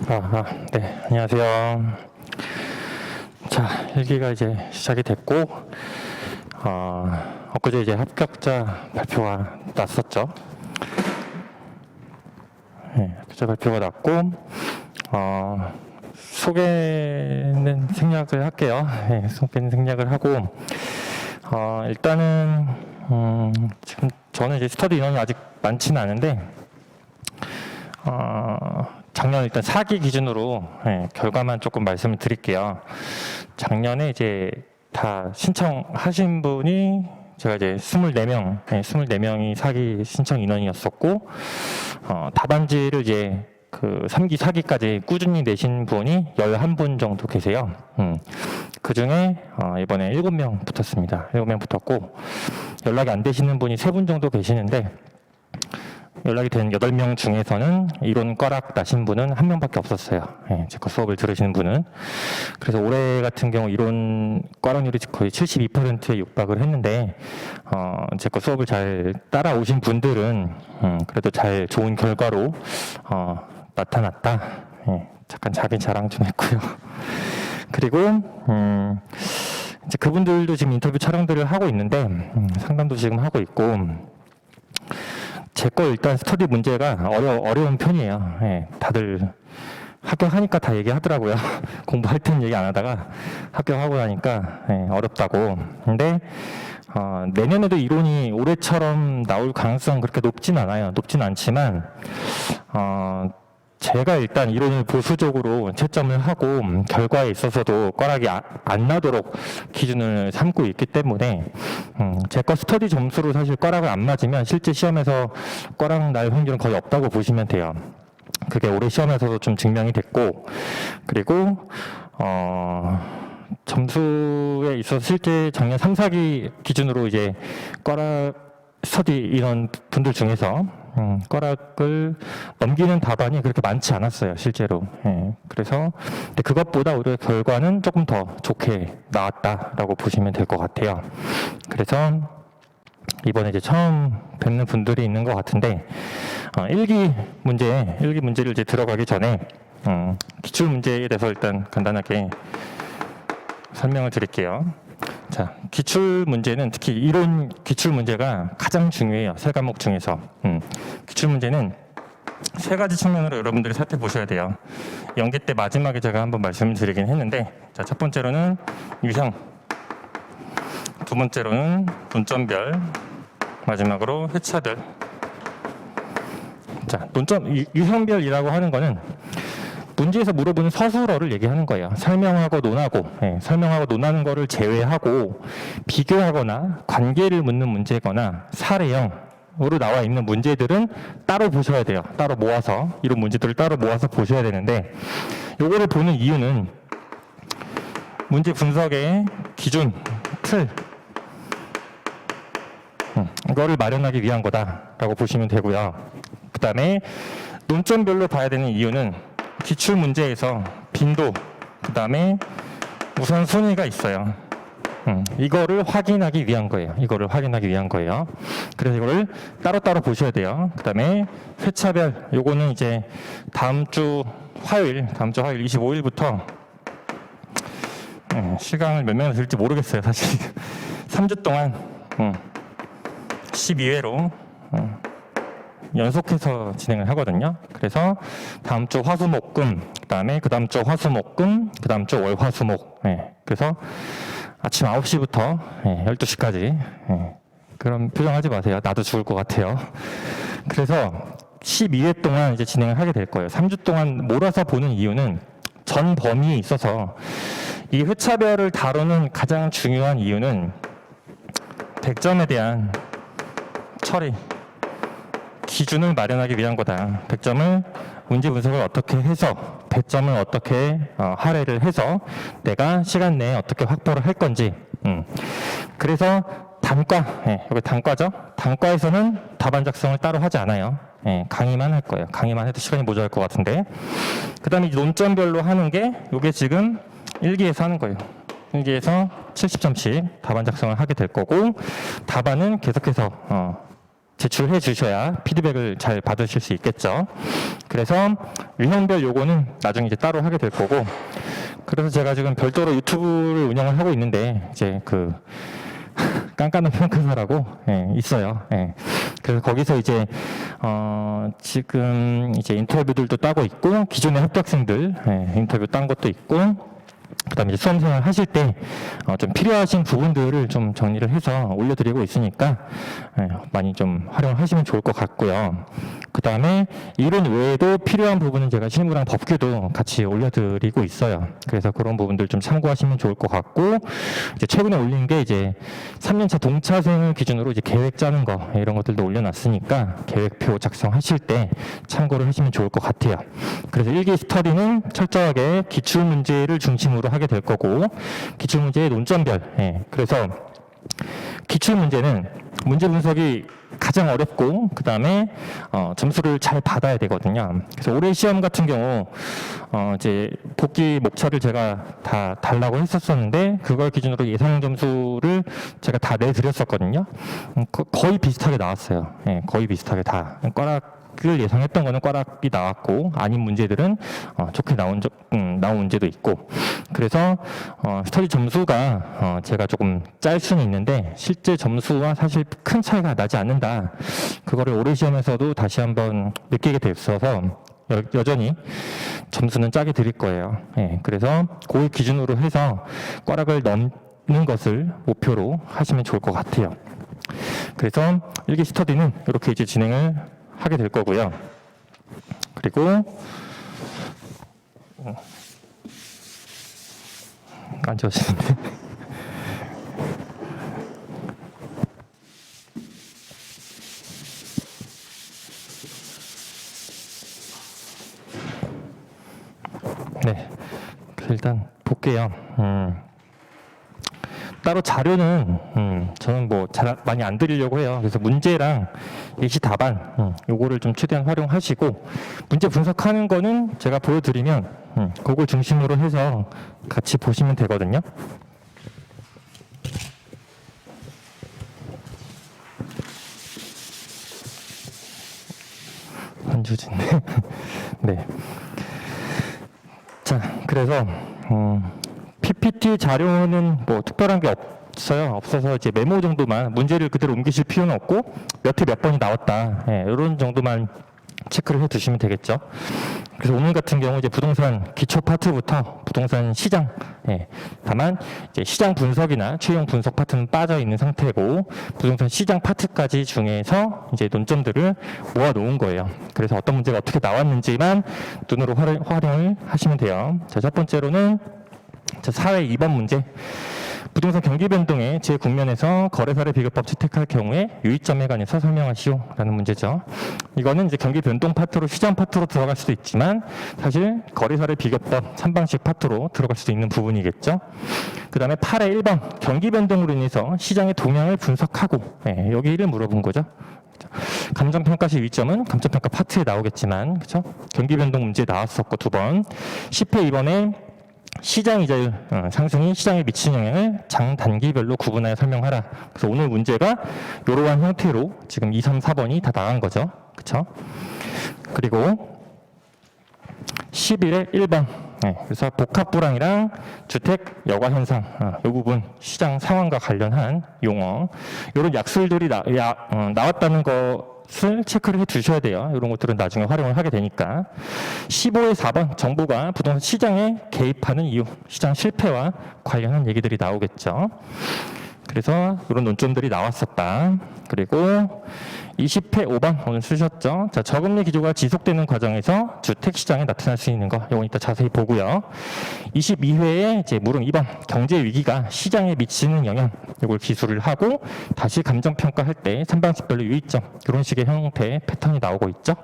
네, 안녕하세요. 자, 일기가 이제 시작이 됐고, 엊그제 이제 합격자 발표가 났었죠. 네, 합격자 발표가 났고, 소개는 생략을 할게요. 네, 소개는 생략을 하고, 일단은, 지금 저는 이제 스터디 인원이 아직 많지는 않은데, 작년 일단 4기 기준으로 결과만 조금 말씀을 드릴게요. 작년에 이제 다 신청하신 분이 제가 이제 24명, 24명이 4기 신청 인원이었었고, 답안지를 이제 그 3기, 4기까지 꾸준히 내신 분이 11분 정도 계세요. 그 중에 이번에 7명 붙었습니다. 7명 붙었고, 연락이 안 되시는 분이 3분 정도 계시는데, 연락이 된 8명 중에서는 이론 꺼락 나신 분은 1명밖에 없었어요. 제 거 수업을 들으시는 분은. 그래서 올해 같은 경우 이론 꺼락률이 거의 72%에 육박을 했는데, 제 거 수업을 잘 따라오신 분들은 그래도 잘 좋은 결과로 나타났다. 잠깐 자기 자랑 좀 했고요. 그리고 이제 그분들도 지금 인터뷰 촬영들을 하고 있는데, 상담도 지금 하고 있고, 제 거 일단 스터디 문제가 어려운 편이에요. 다들 합격하니까 다 얘기하더라고요. 공부할 때는 얘기 안 하다가 합격하고 나니까 어렵다고. 근데 내년에도 이론이 올해처럼 나올 가능성 그렇게 높진 않아요. 높진 않지만 제가 일단 이론을 보수적으로 채점을 하고 결과에 있어서도 꺼락이 안 나도록 기준을 삼고 있기 때문에 제 거 스터디 점수로 사실 꺼락을 안 맞으면 실제 시험에서 꺼락 날 확률은 거의 없다고 보시면 돼요. 그게 올해 시험에서도 좀 증명이 됐고, 그리고 점수에 있어서 실제 작년 3, 4기 기준으로 이제 꺼락 스터디 이런 분들 중에서 꺼락을 넘기는 답안이 그렇게 많지 않았어요, 실제로. 그래서 근데 그것보다 오히려 결과는 조금 더 좋게 나왔다라고 보시면 될 것 같아요. 그래서 이번에 이제 처음 뵙는 분들이 있는 것 같은데, 1기 문제를 이제 들어가기 전에 기출 문제에 대해서 일단 간단하게 설명을 드릴게요. 자, 기출 문제는 특히 이론 기출 문제가 가장 중요해요. 세 과목 중에서. 기출 문제는 세 가지 측면으로 여러분들이 살펴보셔야 돼요. 연계 때 마지막에 제가 한번 말씀을 드리긴 했는데, 자, 첫 번째로는 유형, 두 번째로는 논점별, 마지막으로 회차별. 자, 유형별이라고 하는 거는 문제에서 물어보는 서술어를 얘기하는 거예요. 설명하고 논하는 거를 제외하고 비교하거나 관계를 묻는 문제거나 사례형으로 나와 있는 문제들은 따로 보셔야 돼요. 따로 모아서, 이런 문제들을 따로 모아서 보셔야 되는데, 요거를 보는 이유는 문제 분석의 기준, 틀, 이거를 마련하기 위한 거다라고 보시면 되고요. 그 다음에 논점별로 봐야 되는 이유는 기출 문제에서 빈도, 그 다음에 우선순위가 있어요. 이거를 확인하기 위한 거예요. 그래서 이거를 따로따로 보셔야 돼요. 그 다음에 회차별, 요거는 이제 다음 주 화요일 25일부터 시간을 몇 명이나 들을지 모르겠어요, 사실. 3주 동안 12회로 연속해서 진행을 하거든요. 그래서 다음 주 화수목금, 그 다음 주 화수목금, 그 다음 주 월화수목. 그래서 아침 9시부터 12시까지. 그럼 표정하지 마세요. 나도 죽을 것 같아요. 그래서 12회 동안 이제 진행을 하게 될 거예요. 3주 동안 몰아서 보는 이유는 전 범위에 있어서 이 회차별을 다루는 가장 중요한 이유는 100점에 대한 처리, 기준을 마련하기 위한 거다. 100점을 문제 분석을 어떻게 해서 100점을 어떻게 할애를 해서 내가 시간 내에 어떻게 확보를 할 건지. 그래서 단과, 여기 단과죠. 단과에서는 답안 작성을 따로 하지 않아요. 강의만 할 거예요. 강의만 해도 시간이 모자랄 것 같은데. 그 다음에 논점별로 하는 게 이게 지금 1기에서 하는 거예요. 1기에서 70점씩 답안 작성을 하게 될 거고, 답안은 계속해서 제출해 주셔야 피드백을 잘 받으실 수 있겠죠. 그래서 유형별 요거는 나중에 이제 따로 하게 될 거고, 그래서 제가 지금 별도로 유튜브를 운영을 하고 있는데 이제 그 깐깐한 평가사라고 있어요. 그래서 거기서 이제 지금 이제 인터뷰들도 따고 있고, 기존의 합격생들 인터뷰 딴 것도 있고, 그다음에 이제 수험생활 하실 때 좀 필요하신 부분들을 좀 정리를 해서 올려드리고 있으니까 많이 좀 활용하시면 좋을 것 같고요. 그다음에 이론 외에도 필요한 부분은 제가 실무랑 법규도 같이 올려드리고 있어요. 그래서 그런 부분들 좀 참고하시면 좋을 것 같고, 이제 최근에 올린 게 이제 3년차 동차생을 기준으로 이제 계획 짜는 거 이런 것들도 올려놨으니까 계획표 작성하실 때 참고를 하시면 좋을 것 같아요. 그래서 일기 스터디는 철저하게 기출 문제를 중심으로 하게 될 거고, 기출 문제의 논점별. 그래서 기출 문제는 문제 분석이 가장 어렵고, 그 다음에 점수를 잘 받아야 되거든요. 그래서 올해 시험 같은 경우 이제 복귀 목차를 제가 다 달라고 했었었는데, 그걸 기준으로 예상 점수를 제가 다 내드렸었거든요. 거의 비슷하게 나왔어요. 거의 비슷하게 다. 을 예상했던 거는 꽈락이 나왔고, 아닌 문제들은 좋게 나온 문제도 있고, 그래서 스터디 점수가 제가 조금 짤 수는 있는데 실제 점수와 사실 큰 차이가 나지 않는다. 그거를 올해 시험에서도 다시 한번 느끼게 됐어서 여전히 점수는 짜게 드릴 거예요. 그래서 그 기준으로 해서 꽈락을 넘는 것을 목표로 하시면 좋을 것 같아요. 그래서 일기 스터디는 이렇게 이제 진행을 하게 될 거고요. 그리고 안 지워지는데. 네, 일단 볼게요. 따로 자료는 저는 뭐 잘 많이 안 드리려고 해요. 그래서 문제랑 예시 답안 요거를 좀 최대한 활용하시고, 문제 분석하는 거는 제가 보여드리면 그걸 중심으로 해서 같이 보시면 되거든요. 한주진네. 네. 자, 그래서 PPT 자료는 뭐 특별한 게 없어서 이제 메모 정도만, 문제를 그대로 옮기실 필요는 없고 몇 회 몇 번이 나왔다, 이런 정도만 체크를 해 두시면 되겠죠. 그래서 오늘 같은 경우 이제 부동산 기초 파트부터 부동산 시장, 다만 이제 시장 분석이나 최종 분석 파트는 빠져 있는 상태고, 부동산 시장 파트까지 중에서 이제 논점들을 모아 놓은 거예요. 그래서 어떤 문제가 어떻게 나왔는지만 눈으로 활용을 하시면 돼요. 자, 첫 번째로는 사회 2번 문제. 부동산 경기 변동의 제9면에서 거래사례 비교법 채택할 경우에 유의점에 관해서 설명하시오라는 문제죠. 이거는 이제 경기 변동 파트로, 시장 파트로 들어갈 수도 있지만 사실 거래사례 비교법 3방식 파트로 들어갈 수도 있는 부분이겠죠. 그 다음에 8의 1번 경기 변동으로 인해서 시장의 동향을 분석하고, 여기를 물어본 거죠. 감정평가 시 유의점은 감정평가 파트에 나오겠지만, 그렇죠? 경기 변동 문제 나왔었고 2번. 10회 2번에 시장 이자율 상승이 시장에 미치는 영향을 장 단기별로 구분하여 설명하라. 그래서 오늘 문제가 이러한 형태로 지금 2, 3, 4번이 다 나간 거죠. 그렇죠? 그리고 11의 1번. 그래서 복합 불황이랑 주택 여과 현상, 이 부분 시장 상황과 관련한 용어, 이런 약술들이 나왔다는 것을 체크를 해 두셔야 돼요. 이런 것들은 나중에 활용을 하게 되니까. 15의 4번 정부가 부동산 시장에 개입하는 이유, 시장 실패와 관련한 얘기들이 나오겠죠. 그래서 이런 논점들이 나왔었다. 그리고 20회 5번 오늘 쓰셨죠. 자, 저금리 기조가 지속되는 과정에서 주택시장에 나타날 수 있는 거, 이건 이따 자세히 보고요. 22회에 이제 물음 2번 경제 위기가 시장에 미치는 영향, 이걸 기술을 하고 다시 감정평가할 때 3방식별로 유의점, 이런 식의 형태 패턴이 나오고 있죠.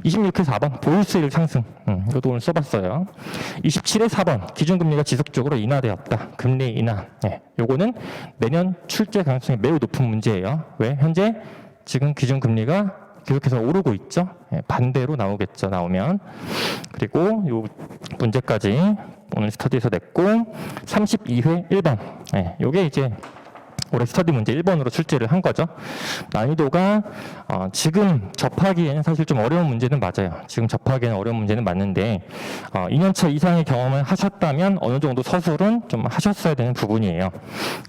26회 4번 보유세율 상승, 이것도 오늘 써봤어요. 27회 4번 기준금리가 지속적으로 인하되었다. 금리 인하, 요거는 내년 출제 가능성이 매우 높은 문제예요. 왜? 현재 지금 기준금리가 계속해서 오르고 있죠. 반대로 나오겠죠. 나오면. 그리고 요 문제까지 오늘 스터디에서 냈고, 32회 1번. 요게 이제 올해 스터디 문제 1번으로 출제를 한 거죠. 난이도가 지금 접하기에는 사실 좀 어려운 문제는 맞아요. 지금 접하기에는 어려운 문제는 맞는데 2년차 이상의 경험을 하셨다면 어느 정도 서술은 좀 하셨어야 되는 부분이에요.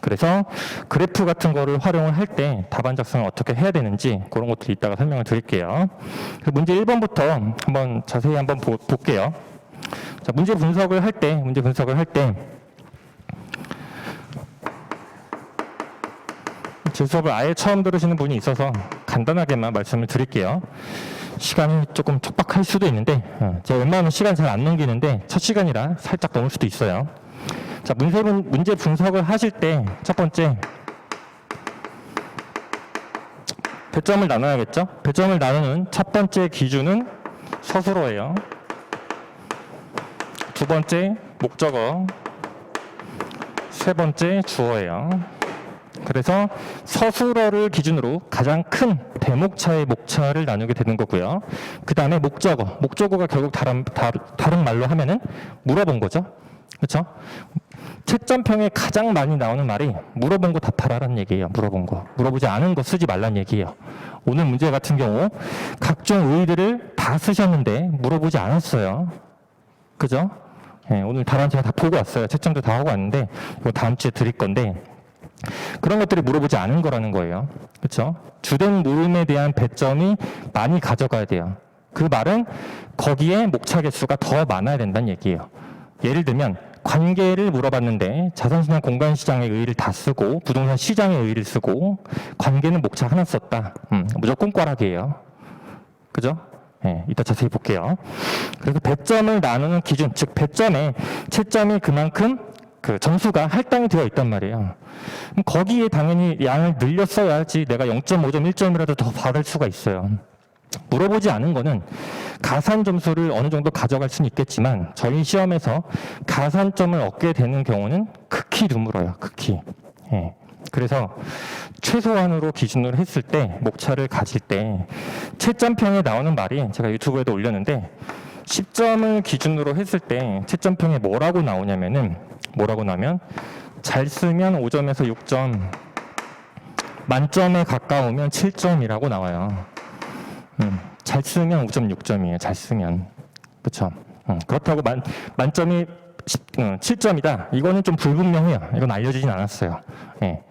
그래서 그래프 같은 거를 활용을 할 때 답안 작성을 어떻게 해야 되는지 그런 것들 이따가 설명을 드릴게요. 문제 1번부터 한번 자세히 한번 볼게요. 자, 문제 분석을 할 때 제 수업을 아예 처음 들으시는 분이 있어서 간단하게만 말씀을 드릴게요. 시간이 조금 촉박할 수도 있는데 제가 웬만하면 시간 잘 안 넘기는데 첫 시간이라 살짝 넘을 수도 있어요. 자, 문제 분석을 하실 때 첫 번째 배점을 나눠야겠죠? 배점을 나누는 첫 번째 기준은 서술어예요. 두 번째 목적어, 세 번째 주어예요. 그래서 서술어를 기준으로 가장 큰 대목차의 목차를 나누게 되는 거고요. 그 다음에 목적어가 결국 다른 말로 하면은 물어본 거죠. 그렇죠? 채점평에 가장 많이 나오는 말이 물어본 거 답하라는 얘기예요. 물어본 거. 물어보지 않은 거 쓰지 말란 얘기예요. 오늘 문제 같은 경우 각종 의의들을 다 쓰셨는데 물어보지 않았어요. 그죠? 네, 오늘 답안 제가 다 보고 왔어요. 채점도 다 하고 왔는데 이거 다음 주에 드릴 건데 그런 것들이 물어보지 않은 거라는 거예요. 그렇죠? 주된 물음에 대한 배점이 많이 가져가야 돼요. 그 말은 거기에 목차 개수가 더 많아야 된다는 얘기예요. 예를 들면 관계를 물어봤는데 자산시장 공간시장의 의의를 다 쓰고 부동산 시장의 의의를 쓰고 관계는 목차 하나 썼다. 무조건 꽈락이에요. 그죠? 네, 이따 자세히 볼게요. 그래서 배점을 나누는 기준, 즉 배점에 채점이 그만큼 그 점수가 할당이 되어 있단 말이에요. 거기에 당연히 양을 늘려 써야지 내가 0.5점, 1점이라도 더 받을 수가 있어요. 물어보지 않은 거는 가산 점수를 어느 정도 가져갈 수는 있겠지만 저희 시험에서 가산점을 얻게 되는 경우는 극히 드물어요. 극히. 예. 그래서 최소한으로 기준으로 했을 때 목차를 가질 때 채점평에 나오는 말이 제가 유튜브에도 올렸는데 10점을 기준으로 했을 때 채점평에 뭐라고 나오냐면 잘 쓰면 5점에서 6점, 만점에 가까우면 7점이라고 나와요. 잘 쓰면 5점, 6점이에요. 잘 쓰면. 그렇죠? 그렇다고 만점이 7점이다. 이거는 좀 불분명해요. 이건 알려지진 않았어요. 예.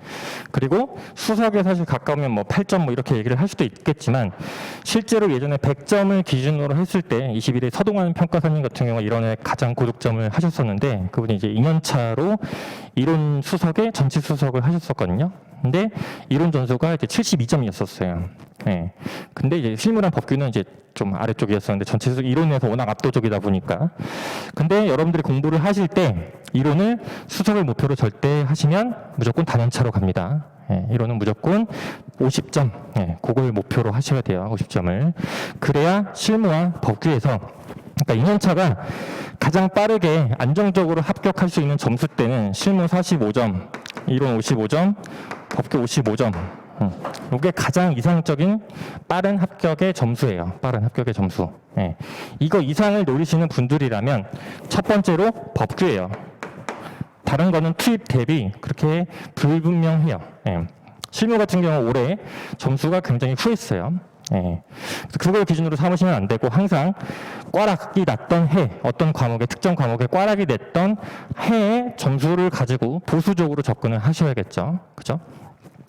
그리고 수석에 사실 가까우면 뭐 8점 뭐 이렇게 얘기를 할 수도 있겠지만 실제로 예전에 100점을 기준으로 했을 때 21회 서동환 평가사님 같은 경우 이론에 가장 고득점을 하셨었는데 그분이 이제 2년차로 이론 수석에 전체 수석을 하셨었거든요. 근데 이론 전수가 이제 72점이었었어요. 예. 근데 이제 실무랑 법규는 이제 좀 아래쪽이었었는데 전체적으로 이론에서 워낙 압도적이다 보니까. 근데 여러분들이 공부를 하실 때 이론을 수석을 목표로 절대 하시면 무조건 단연차로 갑니다. 예, 이론은 무조건 50점, 예, 그걸 목표로 하셔야 돼요. 50점을. 그래야 실무와 법규에서 그러니까 2년차가 가장 빠르게 안정적으로 합격할 수 있는 점수대는 실무 45점, 이론 55점, 법규 55점. 이게 가장 이상적인 빠른 합격의 점수예요. 빠른 합격의 점수. 예. 이거 이상을 노리시는 분들이라면 첫 번째로 법규예요. 다른 거는 투입 대비 그렇게 불분명해요. 예. 실무 같은 경우 올해 점수가 굉장히 후했어요. 예. 그걸 기준으로 삼으시면 안 되고 항상 꽈락이 났던 해, 어떤 과목에 특정 과목에 꽈락이 냈던 해의 점수를 가지고 보수적으로 접근을 하셔야겠죠. 그죠?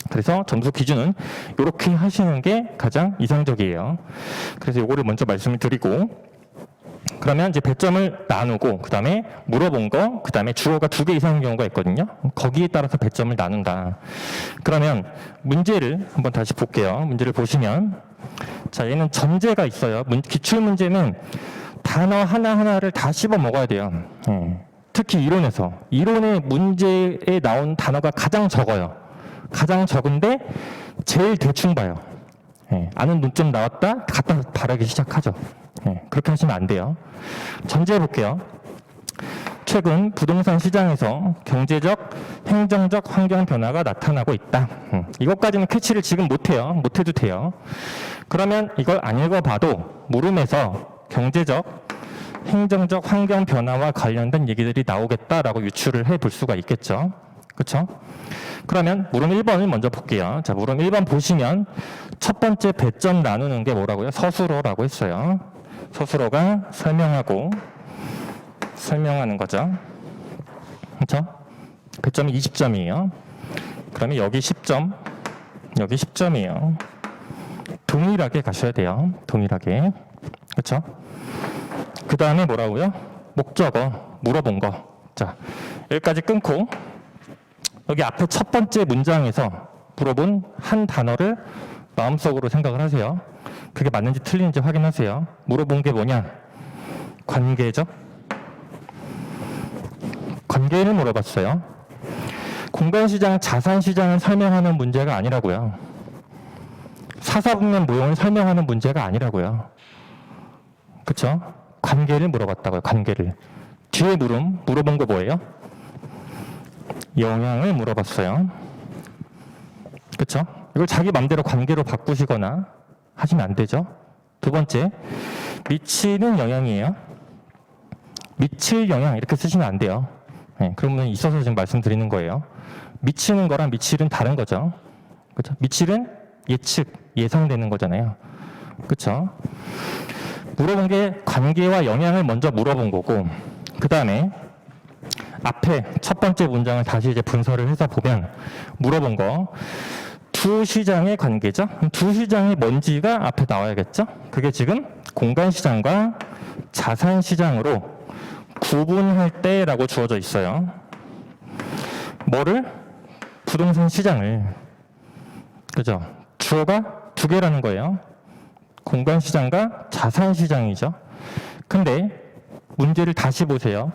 그래서 점수 기준은 이렇게 하시는 게 가장 이상적이에요. 그래서 요거를 먼저 말씀을 드리고 그러면 이제 배점을 나누고 그 다음에 물어본 거, 그 다음에 주어가 2개 이상인 경우가 있거든요. 거기에 따라서 배점을 나눈다. 그러면 문제를 한번 다시 볼게요. 문제를 보시면 자, 얘는 전제가 있어요. 기출문제는 단어 하나하나를 다 씹어 먹어야 돼요. 특히 이론에서. 이론의 문제에 나온 단어가 가장 적어요. 가장 적은데 제일 대충 봐요. 아는 논점 나왔다 갖다 바라기 시작하죠. 그렇게 하시면 안 돼요. 전제 볼게요. 최근 부동산 시장에서 경제적, 행정적 환경 변화가 나타나고 있다. 이것까지는 캐치를 지금 못해요. 못해도 돼요. 그러면 이걸 안 읽어봐도 물음에서 경제적, 행정적 환경 변화와 관련된 얘기들이 나오겠다라고 유추를 해볼 수가 있겠죠. 그쵸? 그러면 물음 1번을 먼저 볼게요. 자, 물음 1번 보시면 첫 번째 배점 나누는 게 뭐라고요? 서술어라고 했어요. 서술어가 설명하는 거죠. 그쵸? 배점이 20점이에요. 그러면 여기 10점, 여기 10점이에요. 동일하게 가셔야 돼요. 동일하게. 그쵸? 그 다음에 뭐라고요? 목적어, 물어본 거. 자, 여기까지 끊고 여기 앞에 첫 번째 문장에서 물어본 한 단어를 마음속으로 생각을 하세요. 그게 맞는지 틀리는지 확인하세요. 물어본 게 뭐냐? 관계죠. 관계를 물어봤어요. 공간시장, 자산시장을 설명하는 문제가 아니라고요. 사사분면 모형을 설명하는 문제가 아니라고요. 그쵸? 관계를 물어봤다고요. 관계를. 뒤에 물어본 거 뭐예요? 영향을 물어봤어요. 그쵸? 이걸 자기 맘대로 관계로 바꾸시거나 하시면 안 되죠. 두 번째, 미치는 영향이에요. 미칠 영향 이렇게 쓰시면 안 돼요. 네, 그러면 있어서 지금 말씀드리는 거예요. 미치는 거랑 미칠은 다른 거죠. 그쵸? 미칠은 예측, 예상되는 거잖아요. 그쵸? 물어본 게 관계와 영향을 먼저 물어본 거고, 그 다음에 앞에 첫 번째 문장을 다시 이제 분석을 해서 보면 물어본 거 두 시장의 관계죠. 두 시장이 뭔지가 앞에 나와야겠죠. 그게 지금 공간시장과 자산시장으로 구분할 때라고 주어져 있어요. 뭐를? 부동산 시장을. 그죠? 주어가 두 개라는 거예요. 공간시장과 자산시장이죠. 근데 문제를 다시 보세요.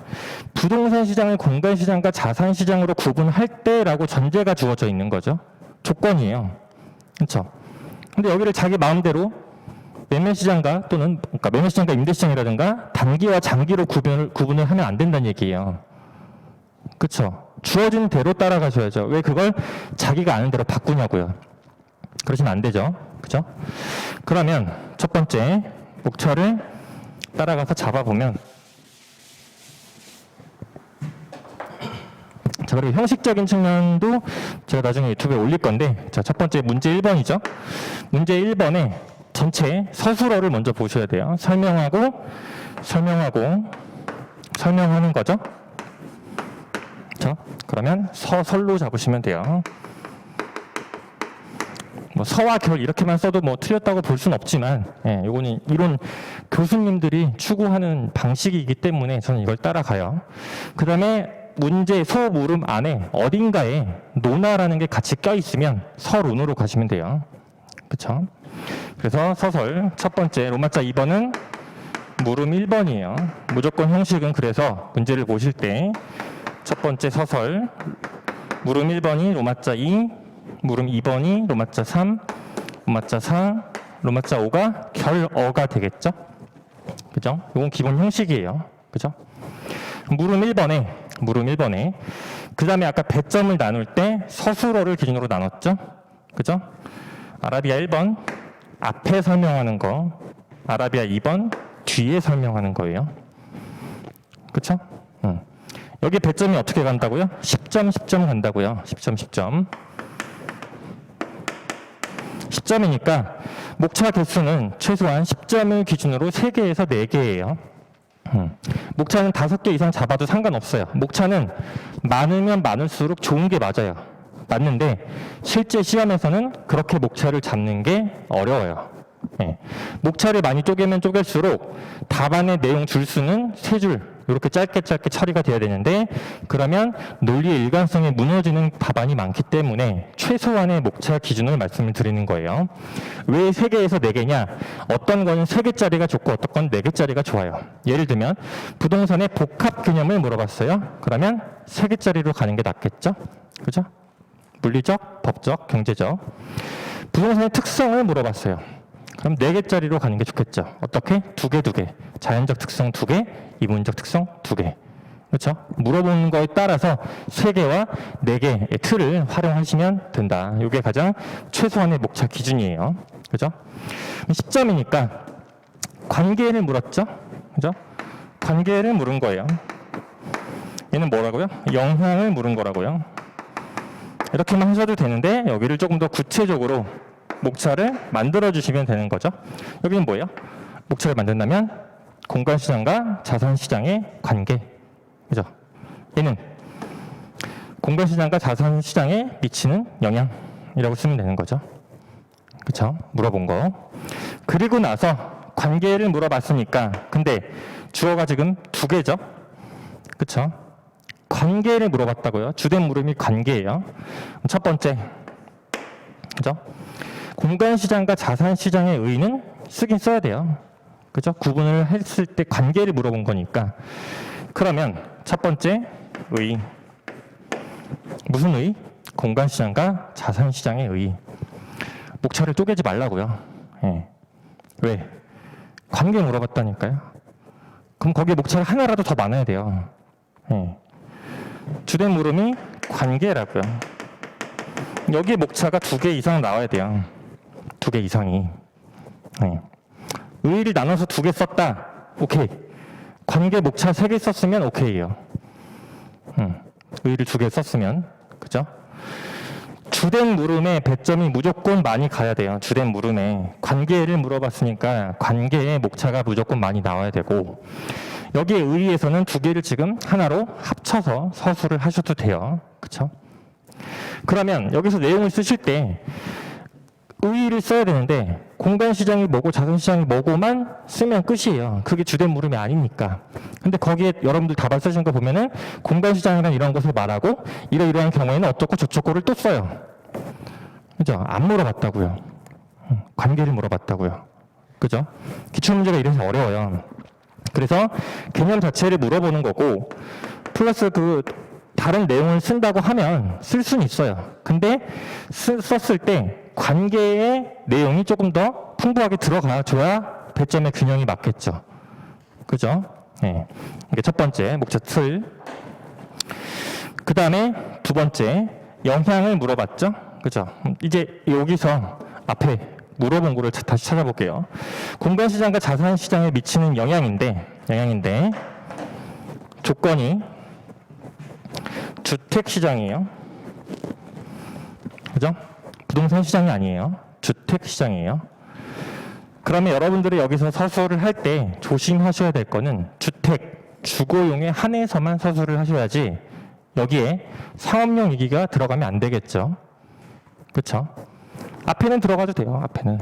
부동산 시장을 공간시장과 자산시장으로 구분할 때라고 전제가 주어져 있는 거죠. 조건이에요. 그렇죠? 근데 여기를 자기 마음대로 매매시장과 또는 그러니까 매매시장과 임대시장이라든가 단기와 장기로 구분을 하면 안 된다는 얘기예요. 그렇죠? 주어진 대로 따라가셔야죠. 왜 그걸 자기가 아는 대로 바꾸냐고요. 그러시면 안 되죠. 그죠? 그러면 첫 번째 목차를 따라가서 잡아보면, 자, 그리고 형식적인 측면도 제가 나중에 유튜브에 올릴 건데, 자, 첫 번째 문제 1번이죠. 문제 1번에 전체 서술어를 먼저 보셔야 돼요. 설명하는 거죠. 자, 그러면 서설로 잡으시면 돼요. 뭐 서와 결 이렇게만 써도 뭐 틀렸다고 볼 수는 없지만, 이거는 이론 교수님들이 추구하는 방식이기 때문에 저는 이걸 따라가요. 그 다음에 문제 소물음 안에 어딘가에 노나라는 게 같이 껴있으면 서론으로 가시면 돼요. 그쵸? 그래서 서설 첫 번째 로마자 2번은 물음 1번이에요. 무조건 형식은 그래서 문제를 보실 때 첫 번째 서설 물음 1번이 로마자 2, 물음 2번이 로마자 3, 로마자 4, 로마자 5가 결어가 되겠죠? 그죠? 이건 기본 형식이에요. 그죠? 물음 1번에 그 다음에 아까 배점을 나눌 때 서술어를 기준으로 나눴죠? 그죠? 아라비아 1번 앞에 설명하는 거, 아라비아 2번 뒤에 설명하는 거예요. 그쵸? 여기 배점이 어떻게 간다고요? 10점, 10점 간다고요. 10점, 10점. 10점이니까 목차 개수는 최소한 10점을 기준으로 3개에서 4개예요. 목차는 5개 이상 잡아도 상관없어요. 목차는 많으면 많을수록 좋은 게 맞아요. 맞는데 실제 시험에서는 그렇게 목차를 잡는 게 어려워요. 목차를 많이 쪼개면 쪼갤수록 답안의 내용 줄수는 3줄 이렇게 짧게 처리가 돼야 되는데, 그러면 논리의 일관성이 무너지는 답안이 많기 때문에 최소한의 목차 기준을 말씀을 드리는 거예요. 왜 3개에서 4개냐? 어떤 거는 3개짜리가 좋고 어떤 건 4개짜리가 좋아요. 예를 들면 부동산의 복합 개념을 물어봤어요. 그러면 3개짜리로 가는 게 낫겠죠? 그죠? 물리적, 법적, 경제적. 부동산의 특성을 물어봤어요. 그럼 4개짜리로 가는 게 좋겠죠. 어떻게? 2개. 자연적 특성 2개, 이문적 특성 2개. 그렇죠? 물어보는 거에 따라서 3개와 4개의 틀을 활용하시면 된다. 이게 가장 최소한의 목차 기준이에요. 그죠? 10점이니까 관계를 물었죠. 그죠? 관계를 물은 거예요. 얘는 뭐라고요? 영향을 물은 거라고요. 이렇게만 하셔도 되는데 여기를 조금 더 구체적으로 목차를 만들어 주시면 되는 거죠. 여기는 뭐예요? 목차를 만든다면 공간시장과 자산시장의 관계. 그죠? 얘는 공간시장과 자산시장에 미치는 영향이라고 쓰면 되는 거죠. 그쵸? 물어본 거. 그리고 나서 관계를 물어봤으니까, 근데 주어가 지금 두 개죠? 그쵸? 관계를 물어봤다고요. 주된 물음이 관계예요. 첫 번째, 그죠? 공간시장과 자산시장의 의의는 쓰긴 써야 돼요. 그죠? 구분을 했을 때 관계를 물어본 거니까. 그러면 첫 번째 의의. 무슨 의의? 공간시장과 자산시장의 의의. 목차를 쪼개지 말라고요. 예. 왜? 관계 물어봤다니까요. 그럼 거기에 목차가 하나라도 더 많아야 돼요. 예. 주된 물음이 관계라고요. 여기에 목차가 2개 이상 나와야 돼요. 2개 이상이. 예. 의의를 나눠서 2개 썼다. 오케이. 관계 목차 3개 썼으면 오케이예요. 의의를 2개 썼으면. 그죠? 주된 물음에 배점이 무조건 많이 가야 돼요. 주된 물음에. 관계를 물어봤으니까 관계의 목차가 무조건 많이 나와야 되고, 여기에 의의에서는 2개를 지금 하나로 합쳐서 서술을 하셔도 돼요. 그쵸? 그러면 여기서 내용을 쓰실 때 의의를 써야 되는데 공간시장이 뭐고 자산시장이 뭐고만 쓰면 끝이에요. 그게 주된 물음이 아니니까. 근데 거기에 여러분들 답안 쓰신 거 보면은 공간시장이란 이런 것을 말하고 이러이러한 경우에는 어쩌고 저쩌고를 또 써요. 그죠? 안 물어봤다고요. 관계를 물어봤다고요. 그죠? 기출문제가 이래서 어려워요. 그래서 개념 자체를 물어보는 거고, 플러스 그 다른 내용을 쓴다고 하면 쓸 수는 있어요. 근데 썼을 때 관계의 내용이 조금 더 풍부하게 들어가줘야 배점의 균형이 맞겠죠. 그죠? 네. 이게 첫 번째, 목차 틀. 그 다음에 두 번째, 영향을 물어봤죠? 그죠? 이제 여기서 앞에 물어본 거를 다시 찾아볼게요. 공간시장과 자산시장에 미치는 영향인데, 조건이 주택시장이에요. 그죠? 부동산 시장이 아니에요. 주택시장이에요. 그러면 여러분들이 여기서 서술을 할 때 조심하셔야 될 거는 주택, 주거용에 한해서만 서술을 하셔야지 여기에 상업용 얘기가 들어가면 안 되겠죠. 그렇죠? 앞에는 들어가도 돼요. 앞에는.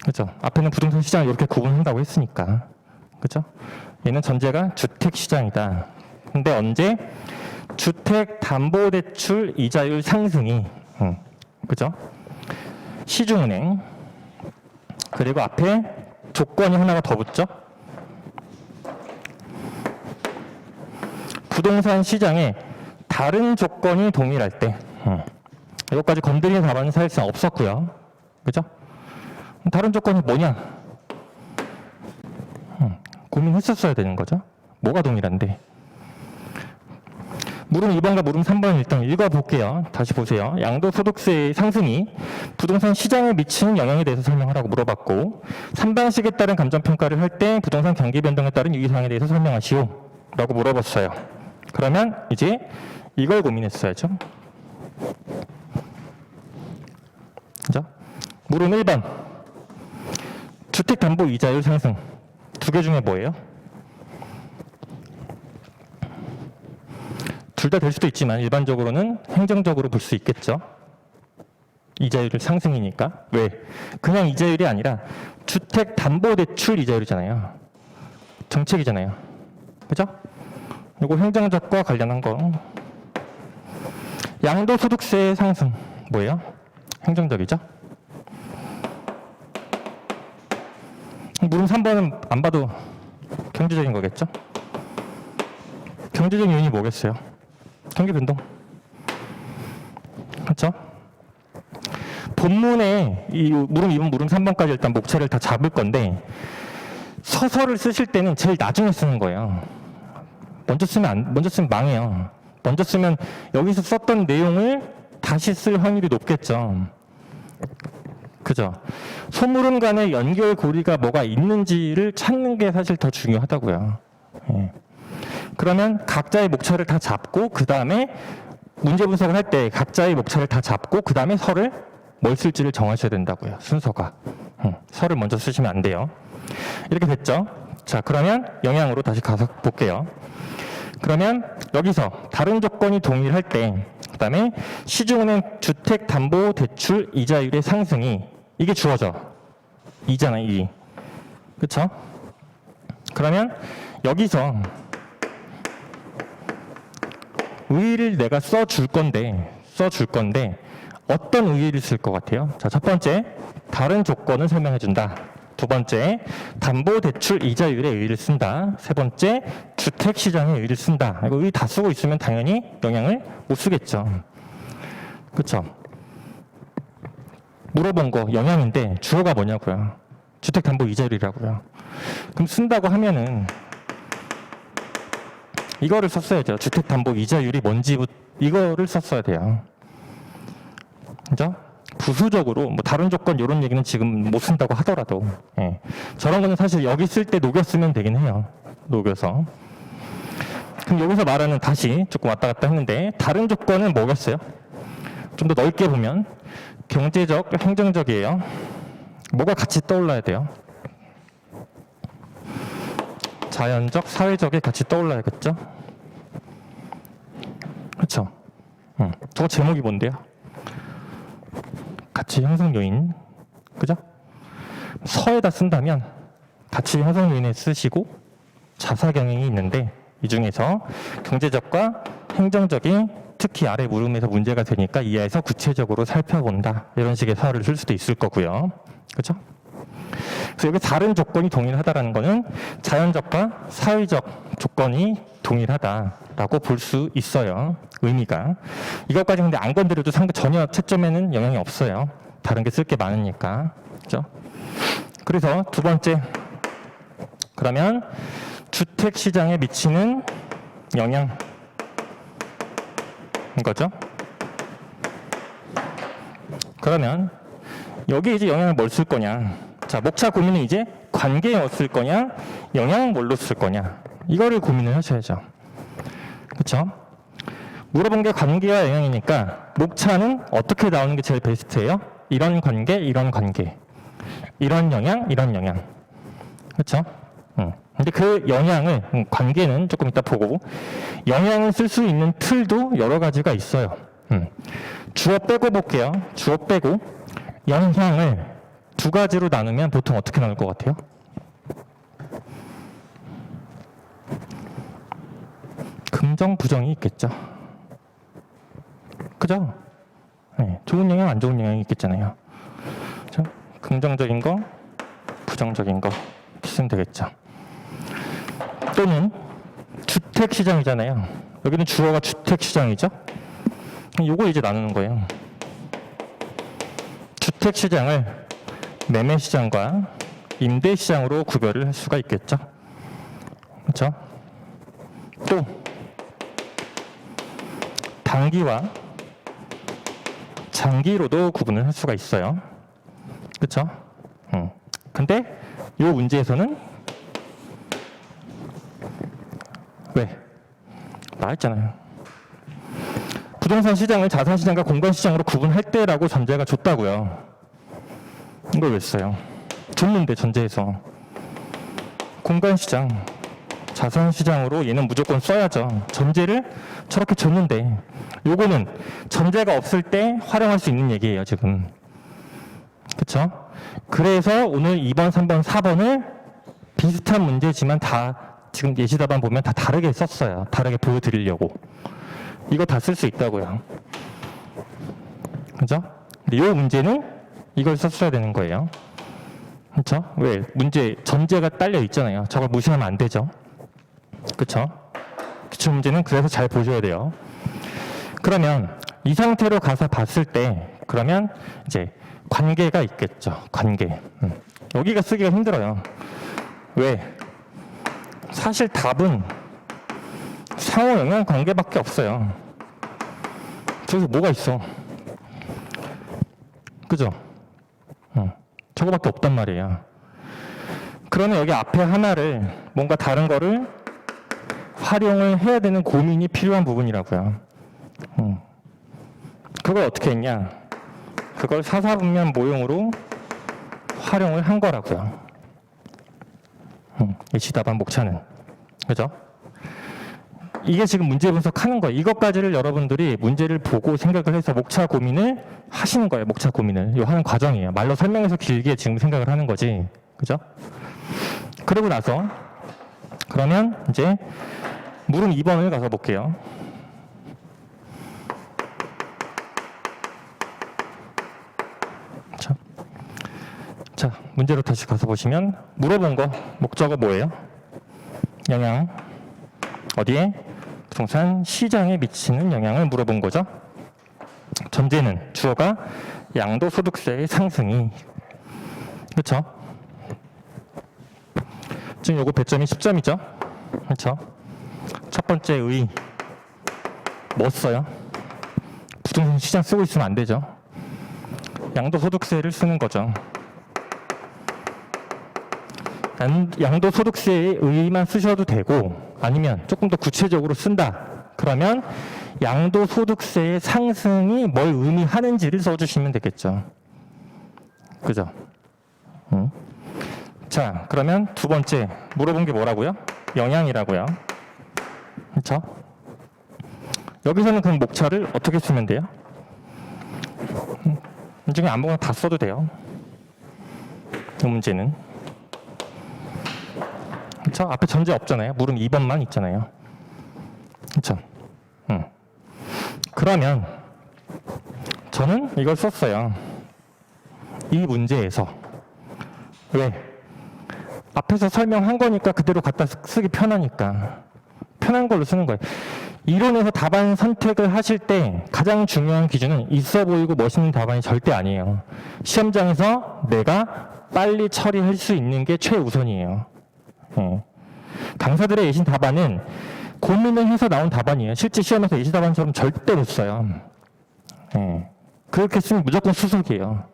그렇죠? 앞에는 부동산 시장을 이렇게 구분한다고 했으니까. 그렇죠? 얘는 전제가 주택시장이다. 근데 언제? 주택담보대출 이자율 상승이 그죠? 시중은행. 그리고 앞에 조건이 하나가 더 붙죠? 부동산 시장에 다른 조건이 동일할 때. 이것까지 건드리는 답안은 사실상 없었고요. 그죠? 다른 조건이 뭐냐? 고민했었어야 되는 거죠. 뭐가 동일한데? 물음 2번과 물음 3번 일단 읽어볼게요. 다시 보세요. 양도소득세의 상승이 부동산 시장에 미치는 영향에 대해서 설명하라고 물어봤고, 3방식에 따른 감정평가를 할 때 부동산 경기 변동에 따른 유의사항에 대해서 설명하시오 라고 물어봤어요. 그러면 이제 이걸 고민했어야죠. 그죠? 물음 1번. 주택담보이자율 상승. 2개 중에 뭐예요? 둘 다 될 수도 있지만 일반적으로는 행정적으로 볼 수 있겠죠. 이자율 상승이니까. 왜? 그냥 이자율이 아니라 주택담보대출 이자율이잖아요. 정책이잖아요. 그죠? 이거 행정적과 관련한 거. 양도소득세 상승 뭐예요? 행정적이죠? 물음 3번은 안 봐도 경제적인 거겠죠? 경제적인 요인이 뭐겠어요? 경기 변동. 그렇죠? 본문에 이 물음 2번, 물음 3번까지 일단 목차를 다 잡을 건데 서설을 쓰실 때는 제일 나중에 쓰는 거예요. 먼저 쓰면 망해요. 먼저 쓰면 여기서 썼던 내용을 다시 쓸 확률이 높겠죠. 그죠? 소물음 간의 연결고리가 뭐가 있는지를 찾는 게 사실 더 중요하다고요. 예. 그러면 각자의 목차를 다 잡고 그 다음에 문제 분석을 할 때 각자의 목차를 다 잡고 그 다음에 설을 뭘 쓸지를 정하셔야 된다고요. 순서가. 설을 먼저 쓰시면 안 돼요. 이렇게 됐죠? 자, 그러면 영향으로 다시 가서 볼게요. 그러면 여기서 다른 조건이 동일할 때 그다음에 시중은행 주택담보대출 이자율의 상승이 이게 주어져. 이잖아요, 이. 그쵸? 그러면 여기서 의의를 내가 써줄 건데 어떤 의의를 쓸 것 같아요? 자, 첫 번째, 다른 조건을 설명해 준다. 두 번째, 담보대출 이자율의 의의를 쓴다. 세 번째, 주택시장의 의의를 쓴다. 이거 의의 다 쓰고 있으면 당연히 영향을 못 쓰겠죠. 그쵸? 물어본 거 영향인데 주어가 뭐냐고요? 주택담보 이자율이라고요. 그럼 쓴다고 하면은 이거를 썼어야죠. 주택담보 이자율이 뭔지 이거를 썼어야 돼요. 그죠? 부수적으로 뭐 다른 조건 이런 얘기는 지금 못 쓴다고 하더라도 예. 저런 거는 사실 여기 쓸 때 녹였으면 되긴 해요. 녹여서. 그럼 여기서 말하는 다시 조금 왔다 갔다 했는데 다른 조건은 뭐겠어요? 좀 더 넓게 보면 경제적, 행정적이에요. 뭐가 같이 떠올라야 돼요? 자연적, 사회적이 같이 떠올라야겠죠? 그렇죠? 저거 제목이 뭔데요? 가치 형성 요인, 그죠? 서에다 쓴다면 가치 형성 요인에 쓰시고 자사 경영이 있는데 이 중에서 경제적과 행정적인 특히 아래 물음에서 문제가 되니까 이하에서 구체적으로 살펴본다 이런 식의 서를 쓸 수도 있을 거고요, 그죠? 그래서 여기 다른 조건이 동일하다라는 거는 자연적과 사회적 조건이 동일하다라고 볼 수 있어요. 의미가. 이것까지 근데 안 건드려도 전혀 채점에는 영향이 없어요. 다른 게 쓸 게 많으니까. 그죠? 그래서 두 번째. 그러면 주택 시장에 미치는 영향인 거죠. 그러면 여기 이제 영향을 뭘 쓸 거냐. 자, 목차 고민은 이제 관계에 쓸 거냐, 영향 뭘로 쓸 거냐. 이거를 고민을 하셔야죠. 그렇죠? 물어본 게 관계와 영향이니까 목차는 어떻게 나오는 게 제일 베스트예요? 이런 관계, 이런 관계. 이런 영향, 이런 영향. 그렇죠? 근데 그 영향을, 관계는 조금 이따 보고 영향을 쓸 수 있는 틀도 여러 가지가 있어요. 주어 빼고 볼게요. 주어 빼고 영향을 두 가지로 나누면 보통 어떻게 나눌 것 같아요? 긍정, 부정이 있겠죠. 그죠? 네, 좋은 영향, 안 좋은 영향이 있겠잖아요. 그죠? 긍정적인 거, 부정적인 거 쓰면 되겠죠. 또는 주택시장이잖아요. 여기는 주어가 주택시장이죠. 요거 이제 나누는 거예요. 주택시장을 매매시장과 임대시장으로 구별을 할 수가 있겠죠. 그렇죠? 또 단기와 장기로도 구분을 할 수가 있어요. 그렇죠? 근데 이 문제에서는 왜? 나왔잖아요. 부동산 시장을 자산 시장과 공간 시장으로 구분할 때라고 전제가 줬다고요. 이걸 왜 써요? 줬는데 전제에서 공간 시장, 자산 시장으로 얘는 무조건 써야죠. 전제를 저렇게 줬는데 요거는 전제가 없을 때 활용할 수 있는 얘기예요, 지금. 그렇죠? 그래서 오늘 2번, 3번, 4번을 비슷한 문제지만 다 지금 예시답안 보면 다 다르게 썼어요. 다르게 보여드리려고. 이거 다 쓸 수 있다고요. 그죠? 근데 이 문제는 이걸 썼어야 되는 거예요. 그렇죠? 왜? 문제 전제가 딸려 있잖아요. 저걸 무시하면 안 되죠. 그렇죠? 기출 문제는 그래서 잘 보셔야 돼요. 그러면 이 상태로 가서 봤을 때 그러면 이제 관계가 있겠죠. 관계. 여기가 쓰기가 힘들어요. 왜? 사실 답은 상호 영향 관계밖에 없어요. 저기서 뭐가 있어? 그죠? 저거밖에 없단 말이에요. 그러면 여기 앞에 하나를 뭔가 다른 거를 활용을 해야 되는 고민이 필요한 부분이라고요. 그걸 어떻게 했냐? 그걸 사사분면 모형으로 활용을 한 거라고요. 예시답안 목차는. 그죠? 이게 지금 문제 분석하는 거예요. 이것까지를 여러분들이 문제를 보고 생각을 해서 목차 고민을 하시는 거예요. 목차 고민을. 이 하는 과정이에요. 말로 설명해서 길게 지금 생각을 하는 거지. 그죠? 그러고 나서 그러면 이제 물음 2번을 가서 볼게요. 자, 문제로 다시 가서 보시면 물어본 거 목적어 뭐예요? 영향 어디에? 부동산 시장에 미치는 영향을 물어본 거죠. 전제는 주어가 양도소득세의 상승이 그렇죠? 지금 요거 배점이 10점이죠. 그렇죠? 첫 번째 의 뭐 써요? 부동산 시장 쓰고 있으면 안 되죠. 양도소득세를 쓰는 거죠. 양도소득세의 의의만 쓰셔도 되고 아니면 조금 더 구체적으로 쓴다. 그러면 양도소득세의 상승이 뭘 의미하는지를 써주시면 되겠죠. 그죠? 자, 그러면 두 번째 물어본 게 뭐라고요? 영향이라고요. 그렇죠? 여기서는 그럼 목차를 어떻게 쓰면 돼요? 이 중에 아무거나 다 써도 돼요. 이 문제는. 그렇죠? 앞에 전제 없잖아요. 물음 2번만 있잖아요. 그렇죠? 그러면 저는 이걸 썼어요. 이 문제에서 왜? 앞에서 설명한 거니까 그대로 갖다 쓰기 편하니까 편한 걸로 쓰는 거예요. 이론에서 답안 선택을 하실 때 가장 중요한 기준은 있어 보이고 멋있는 답안이 절대 아니에요. 시험장에서 내가 빨리 처리할 수 있는 게 최우선이에요. 강사들의 예시 답안은 고민을 해서 나온 답안이에요. 실제 시험에서 예시 답안처럼 절대 못 써요. 그렇게 쓰면 무조건 수석이에요.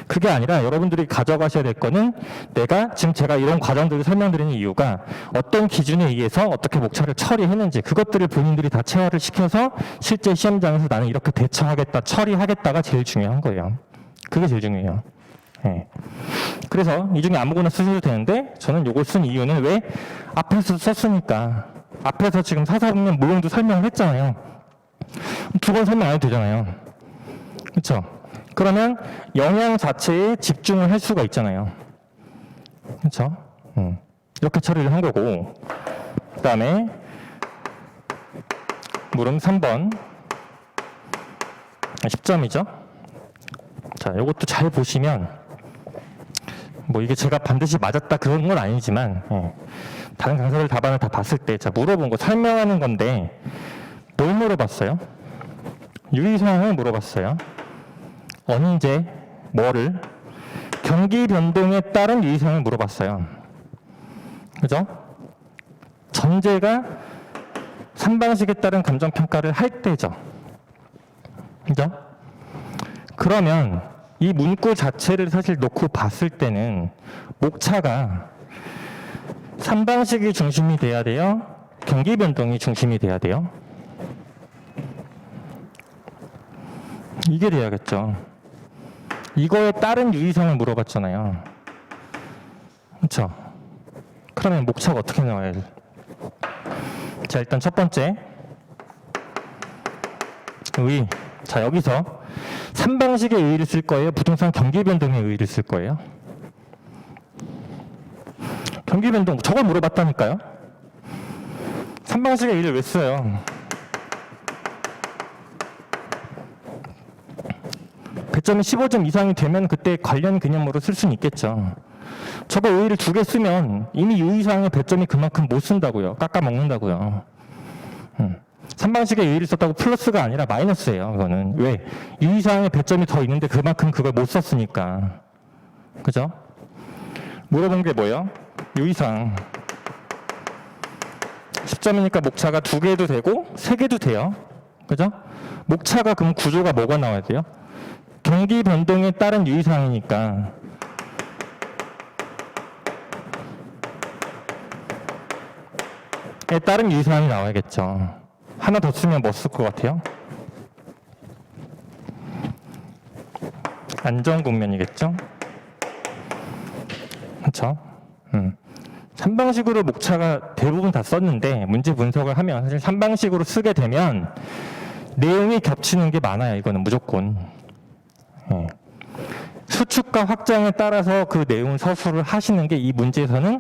그게 아니라 여러분들이 가져가셔야 될 거는 내가 지금 제가 이런 과정들을 설명드리는 이유가 어떤 기준에 의해서 어떻게 목차를 처리했는지 그것들을 본인들이 다 체화를 시켜서 실제 시험장에서 나는 이렇게 대처하겠다, 처리하겠다가 제일 중요한 거예요. 그게 제일 중요해요. 그래서 이 중에 아무거나 쓰셔도 되는데 저는 이걸 쓴 이유는 왜? 앞에서 썼으니까. 앞에서 지금 사사분면 모형도 설명을 했잖아요. 두 번 설명 안 해도 되잖아요. 그렇죠? 그러면 영향 자체에 집중을 할 수가 있잖아요. 그렇죠? 이렇게 처리를 한 거고 그 다음에 물음 3번 10점이죠. 자, 이것도 잘 보시면 뭐 이게 제가 반드시 맞았다 그런 건 아니지만 다른 강사들 답안을 다 봤을 때 자, 물어본 거 설명하는 건데 뭘 물어봤어요? 유의사항을 물어봤어요. 언제, 뭐를, 경기 변동에 따른 유의사항을 물어봤어요. 그죠? 전제가 3방식에 따른 감정평가를 할 때죠. 그죠? 그러면 이 문구 자체를 사실 놓고 봤을 때는 목차가 3방식이 중심이 돼야 돼요? 경기 변동이 중심이 돼야 돼요? 이게 돼야겠죠. 이거에 따른 유의사항을 물어봤잖아요. 그렇죠? 그러면 목차가 어떻게 나와야 돼? 자, 일단 첫 번째 의. 자, 여기서 3방식의 의의를 쓸 거예요? 부동산 경기 변동의 의의를 쓸 거예요? 경기 변동, 저걸 물어봤다니까요? 3방식의 의의를 왜 써요? 배점이 15점 이상이 되면 그때 관련 개념으로 쓸 수는 있겠죠. 저거 의의를 2개 쓰면 이미 유의사항의 배점이 그만큼 못 쓴다고요. 깎아먹는다고요. 3방식의 의의를 썼다고 플러스가 아니라 마이너스예요. 그거는. 왜? 유의사항의 배점이 더 있는데 그만큼 그걸 못 썼으니까. 그죠? 물어본 게 뭐예요? 유의사항. 10점이니까 목차가 2개도 되고 3개도 돼요. 그죠? 목차가 그럼 구조가 뭐가 나와야 돼요? 경기 변동에 따른 유의사항이니까 에 따른 유의사항이 나와야겠죠. 하나 더 쓰면 뭐 쓸 것 같아요? 안전 국면이겠죠? 그렇죠? 3방식으로 목차가 대부분 다 썼는데 문제 분석을 하면 사실 3방식으로 쓰게 되면 내용이 겹치는 게 많아요. 이거는 무조건. 예. 수축과 확장에 따라서 그 내용을 서술을 하시는 게 이 문제에서는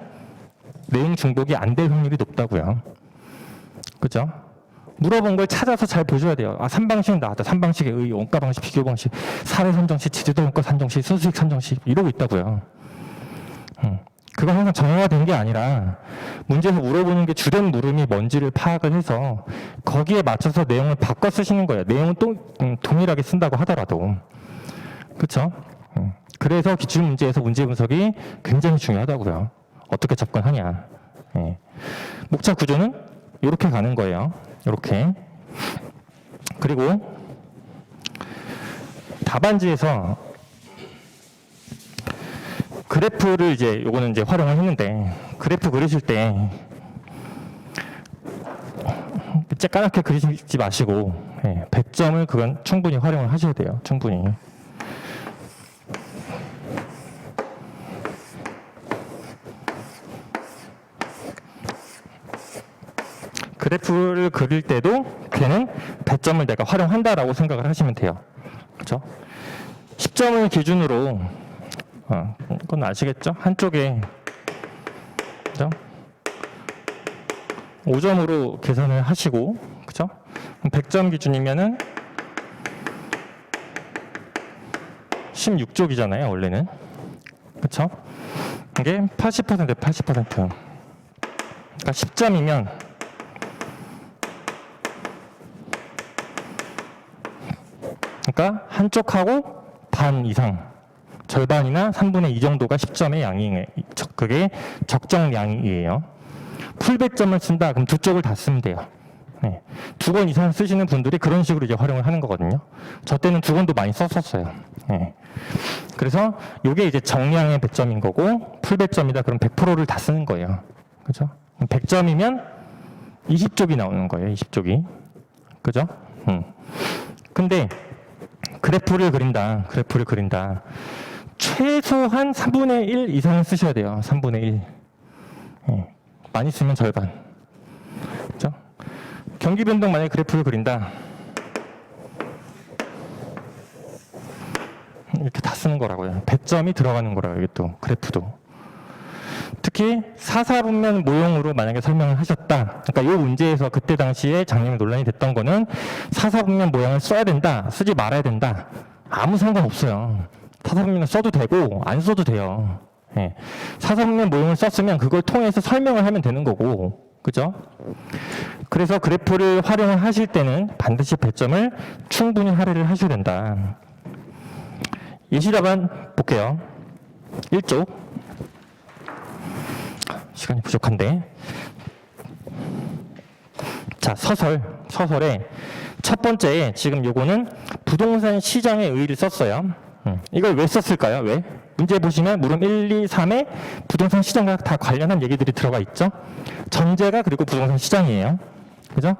내용 중복이 안 될 확률이 높다고요. 그죠? 물어본 걸 찾아서 잘 보셔야 돼요. 아, 3방식 나왔다. 3방식의 의, 원가 방식, 비교 방식, 사례 산정식, 지지도 원가 산정식, 순수익 산정식 이러고 있다고요. 그건 항상 정형화된 게 아니라 문제에서 물어보는 게 주된 물음이 뭔지를 파악을 해서 거기에 맞춰서 내용을 바꿔 쓰시는 거예요. 내용은 또 동일하게 쓴다고 하더라도. 그렇죠? 그래서 기출문제에서 문제 분석이 굉장히 중요하다고요. 어떻게 접근하냐. 예. 목차 구조는 이렇게 가는 거예요. 이렇게. 그리고 답안지에서 그래프를 이제 요거는 이제 활용을 했는데 그래프 그리실 때 까맣게 그리지 마시고 배점을 그건 충분히 활용을 하셔야 돼요. 충분히. 그래프를 그릴 때도 걔는 배점을 내가 활용한다라고 생각을 하시면 돼요. 그렇죠? 10점을 기준으로 그건 아시겠죠? 한쪽에 그죠? 5점으로 계산을 하시고 그죠? 100점 기준이면은 16쪽이잖아요, 원래는. 그렇죠? 이게 80%, 80%. 그러니까 10점이면 그러니까 한쪽하고 반 이상, 절반이나 3분의 2 정도가 10점의 양이에요. 그게 적정량이에요. 풀배점을 쓴다. 그럼 두 쪽을 다 쓰면 돼요. 네. 2권 이상 쓰시는 분들이 그런 식으로 이제 활용을 하는 거거든요. 저 때는 2권도 많이 썼었어요. 네. 그래서 이게 이제 정량의 배점인 거고 풀배점이다. 그럼 100%를 다 쓰는 거예요. 그죠? 100점이면 20쪽이 나오는 거예요. 20쪽이. 그죠? 근데 그래프를 그린다. 최소한 3분의 1 이상은 쓰셔야 돼요. 3분의 1. 많이 쓰면 절반. 그렇죠? 경기 변동 만약에 그래프를 그린다. 이렇게 다 쓰는 거라고요. 배점이 들어가는 거라고요. 이게 또 그래프도. 특히 사사분면 모형으로 만약에 설명을 하셨다. 그러니까 이 문제에서 그때 당시에 작년에 논란이 됐던 거는 사사분면 모형을 써야 된다, 쓰지 말아야 된다. 아무 상관없어요. 사사분면을 써도 되고 안 써도 돼요. 예. 사사분면 모형을 썼으면 그걸 통해서 설명을 하면 되는 거고, 그죠? 그래서 그래프를 활용을 하실 때는 반드시 배점을 충분히 할애를 하셔야 된다. 예시답안 볼게요. 1쪽. 시간이 부족한데. 자, 서설에 첫 번째에 지금 요거는 부동산 시장의 의의를 썼어요. 이걸 왜 썼을까요? 왜? 문제 보시면 물음 1, 2, 3에 부동산 시장과 다 관련한 얘기들이 들어가 있죠. 전제가 그리고 부동산 시장이에요. 그죠?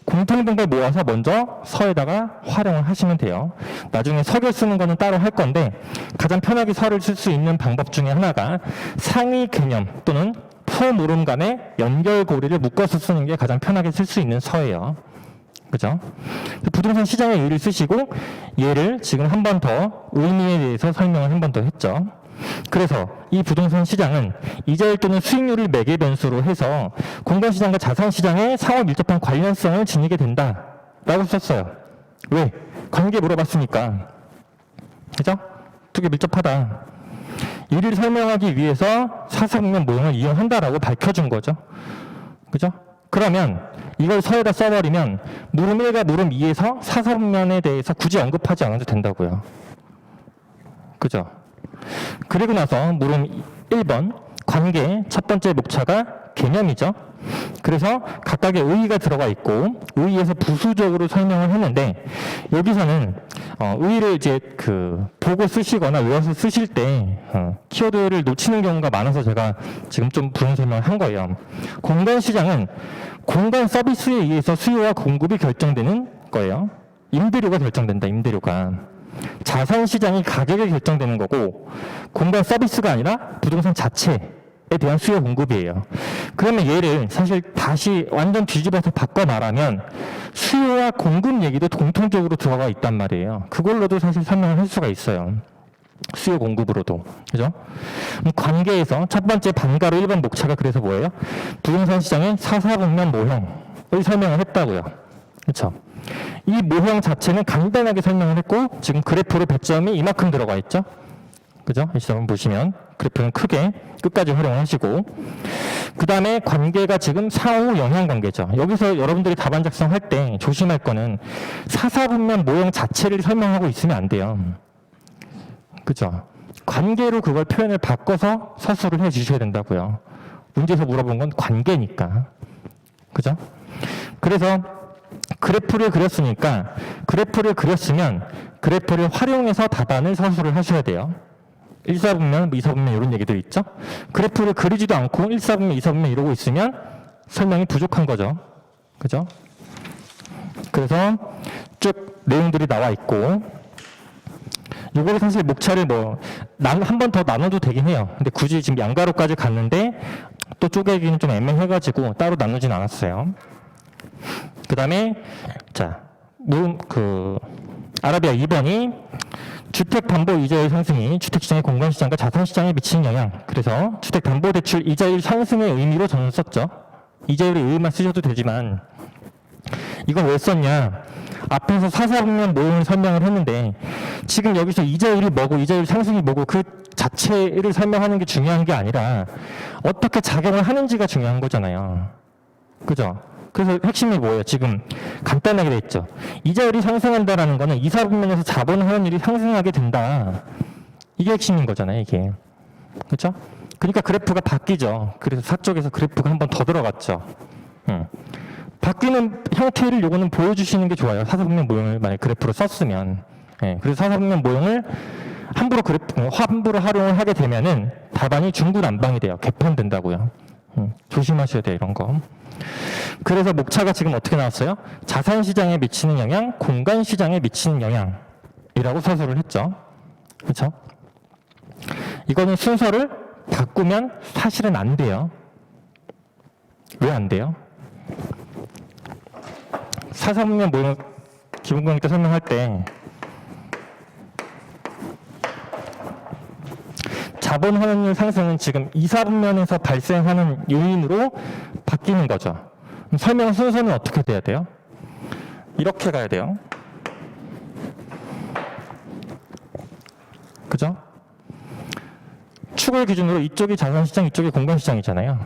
공통된 걸 모아서 먼저 서에다가 활용을 하시면 돼요. 나중에 서를 쓰는 거는 따로 할 건데 가장 편하게 서를 쓸 수 있는 방법 중에 하나가 상위 개념 또는 포물음 간의 연결고리를 묶어서 쓰는 게 가장 편하게 쓸 수 있는 서예요. 그죠? 부동산 시장의 의의를 쓰시고 얘를 지금 한 번 더 의미에 대해서 설명을 한 번 더 했죠. 그래서 이 부동산 시장은 이자율 또는 수익률을 매개 변수로 해서 공간시장과 자산시장의 상호 밀접한 관련성을 지니게 된다 라고 썼어요. 왜? 관계 물어봤으니까. 그죠? 두 개 밀접하다. 이를 설명하기 위해서 사사분면 모형을 이용한다라고 밝혀준 거죠. 그죠? 그러면 이걸 서에다 써버리면 물음 1과 물음 2에서 사사분면에 대해서 굳이 언급하지 않아도 된다고요. 그죠? 그리고 나서 물음 1번 관계 첫 번째 목차가 개념이죠. 그래서 각각의 의의가 들어가 있고 의의에서 부수적으로 설명을 했는데 여기서는 의의를 이제 보고 쓰시거나 외워서 쓰실 때 키워드를 놓치는 경우가 많아서 제가 지금 좀 부연 설명을 한 거예요. 공간 시장은 공간 서비스에 의해서 수요와 공급이 결정되는 거예요. 임대료가 결정된다. 임대료가. 자산 시장이 가격에 결정되는 거고 공간 서비스가 아니라 부동산 자체에 대한 수요 공급이에요. 그러면 얘를 사실 다시 완전 뒤집어서 바꿔 말하면 수요와 공급 얘기도 공통적으로 들어가 있단 말이에요. 그걸로도 사실 설명을 할 수가 있어요. 수요 공급으로도. 그죠? 관계에서 첫 번째 반가로 1번 목차가 그래서 뭐예요? 부동산 시장의 사사분면 모형을 설명을 했다고요. 그렇죠? 이 모형 자체는 간단하게 설명을 했고 지금 그래프로 배점이 이만큼 들어가 있죠. 그죠? 이 시점 보시면 그래프는 크게 끝까지 활용하시고 그 다음에 관계가 지금 상호 영향 관계죠. 여기서 여러분들이 답안 작성할 때 조심할 거는 사사분면 모형 자체를 설명하고 있으면 안 돼요. 그죠? 관계로 그걸 표현을 바꿔서 서술을 해 주셔야 된다고요. 문제에서 물어본 건 관계니까. 그죠? 그래서 그래프를 그렸으니까 그래프를 그렸으면 그래프를 활용해서 답안을 서술을 하셔야 돼요. 1사분면, 2사분면 이런 얘기도 있죠. 그래프를 그리지도 않고 1사분면, 2사분면 이러고 있으면 설명이 부족한 거죠. 그죠? 그래서 쭉 내용들이 나와 있고 요거를 사실 목차를 한 번 더 나눠도 되긴 해요. 근데 굳이 지금 양가로까지 갔는데 또 쪼개기는 좀 애매해가지고 따로 나누진 않았어요. 그 다음에 아라비아 2번이 주택담보이자율 상승이 주택시장의 공간시장과 자산시장에 미치는 영향. 그래서 주택담보대출 이자율 상승의 의미로 저는 썼죠. 이자율의 의미만 쓰셔도 되지만 이건 왜 썼냐. 앞에서 사사분면 모형을 설명을 했는데 지금 여기서 이자율이 뭐고 이자율 상승이 뭐고 그 자체를 설명하는 게 중요한 게 아니라 어떻게 작용을 하는지가 중요한 거잖아요. 그죠? 그래서 핵심이 뭐예요? 지금 간단하게 돼 있죠. 이자율이 상승한다라는 거는 이사분면에서 자본 환원율이 상승하게 된다. 이게 핵심인 거잖아요, 이게. 그렇죠? 그러니까 그래프가 바뀌죠. 그래서 사쪽에서 그래프가 한 번 더 들어갔죠. 바뀌는 형태를 요거는 보여주시는 게 좋아요. 사사분면 모형을 만약 그래프로 썼으면. 그래서 사사분면 모형을 함부로 활용을 하게 되면은 답안이 중구난방이 돼요. 개편된다고요. 조심하셔야 돼요, 이런 거. 그래서 목차가 지금 어떻게 나왔어요? 자산시장에 미치는 영향, 공간시장에 미치는 영향이라고 서술을 했죠. 그렇죠? 이거는 순서를 바꾸면 사실은 안 돼요. 왜 안 돼요? 사사분면 모형 기본 강의 때 설명할 때 자본 환원율 상승은 지금 이사분면에서 발생하는 요인으로 바뀌는 거죠. 설명 순서는 어떻게 돼야 돼요? 이렇게 가야 돼요. 그죠? 축을 기준으로 이쪽이 자산시장, 이쪽이 공간시장이잖아요.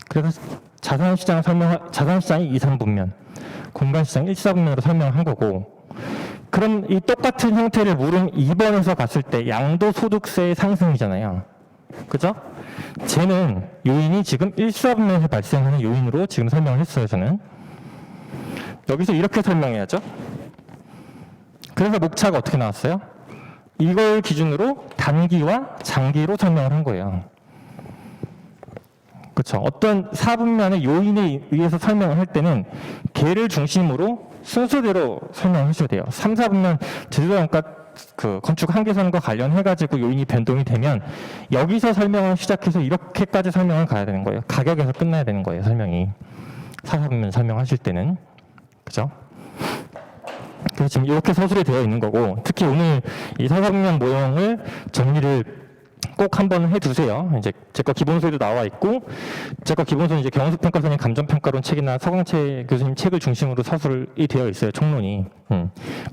그래서 자산시장이 2, 3분면, 공간시장 1, 4분면으로 설명한 거고, 그럼 이 똑같은 형태를 물은 2번에서 봤을 때 양도소득세의 상승이잖아요. 그죠? 쟤는 요인이 지금 1, 4분면에서 발생하는 요인으로 지금 설명을 했어요, 저는. 여기서 이렇게 설명해야죠. 그래서 목차가 어떻게 나왔어요? 이걸 기준으로 단기와 장기로 설명을 한 거예요. 그렇죠. 어떤 사분면의 요인에 의해서 설명을 할 때는 걔를 중심으로 순서대로 설명을 하셔야 돼요. 3, 4분면 제조단가 건축 한계선과 관련해가지고 요인이 변동이 되면 여기서 설명을 시작해서 이렇게까지 설명을 가야 되는 거예요. 가격에서 끝나야 되는 거예요, 설명이. 4, 4분면 설명하실 때는. 그죠? 그래서 지금 이렇게 서술이 되어 있는 거고, 특히 오늘 이 4, 4분면 모형을 정리를 꼭 한번 해두세요. 이제 제 거 기본소에도 나와 있고, 제 거 기본소는 이제 경영수평가선의 감정평가론 책이나 서강채 교수님 책을 중심으로 서술이 되어 있어요, 총론이.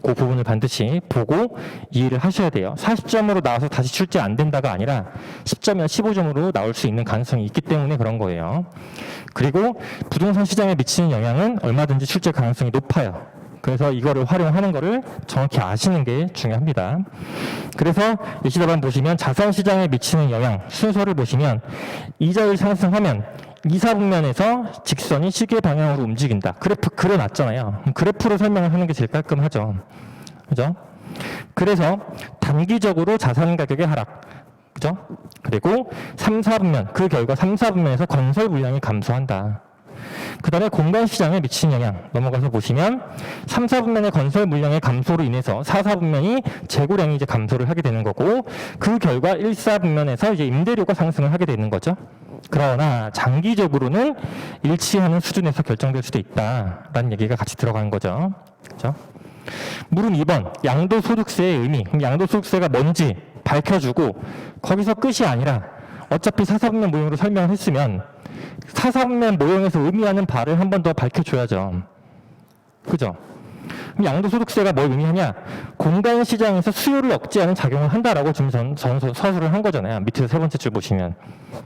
그 부분을 반드시 보고 이해를 하셔야 돼요. 40점으로 나와서 다시 출제 안 된다가 아니라 10점이나 15점으로 나올 수 있는 가능성이 있기 때문에 그런 거예요. 그리고 부동산 시장에 미치는 영향은 얼마든지 출제 가능성이 높아요. 그래서 이거를 활용하는 거를 정확히 아시는 게 중요합니다. 그래서 예시답안 보시면 자산시장에 미치는 영향 순서를 보시면 이자율 상승하면 2, 4분면에서 직선이 시계 방향으로 움직인다. 그래프 그려놨잖아요. 그래프로 설명을 하는 게 제일 깔끔하죠. 그죠? 그래서 단기적으로 자산 가격의 하락. 그죠? 그리고 3, 4분면, 그 결과 3, 4분면에서 건설 물량이 감소한다. 그 다음에 공간 시장에 미치는 영향 넘어가서 보시면 3, 4분면의 건설 물량의 감소로 인해서 4, 4분면이 재고량이 이제 감소를 하게 되는 거고 그 결과 1, 4분면에서 이제 임대료가 상승을 하게 되는 거죠. 그러나 장기적으로는 일치하는 수준에서 결정될 수도 있다라는 얘기가 같이 들어가는 거죠. 그렇죠? 물음 2번 양도소득세의 의미. 그럼 양도소득세가 뭔지 밝혀주고 거기서 끝이 아니라 어차피 4, 4분면 모형으로 설명을 했으면 4, 4분면 모형에서 의미하는 바를 한 번 더 밝혀줘야죠. 그죠? 그럼 양도소득세가 뭘 의미하냐? 공간시장에서 수요를 억제하는 작용을 한다라고 지금 서술을 한 거잖아요. 밑에서 세 번째 줄 보시면.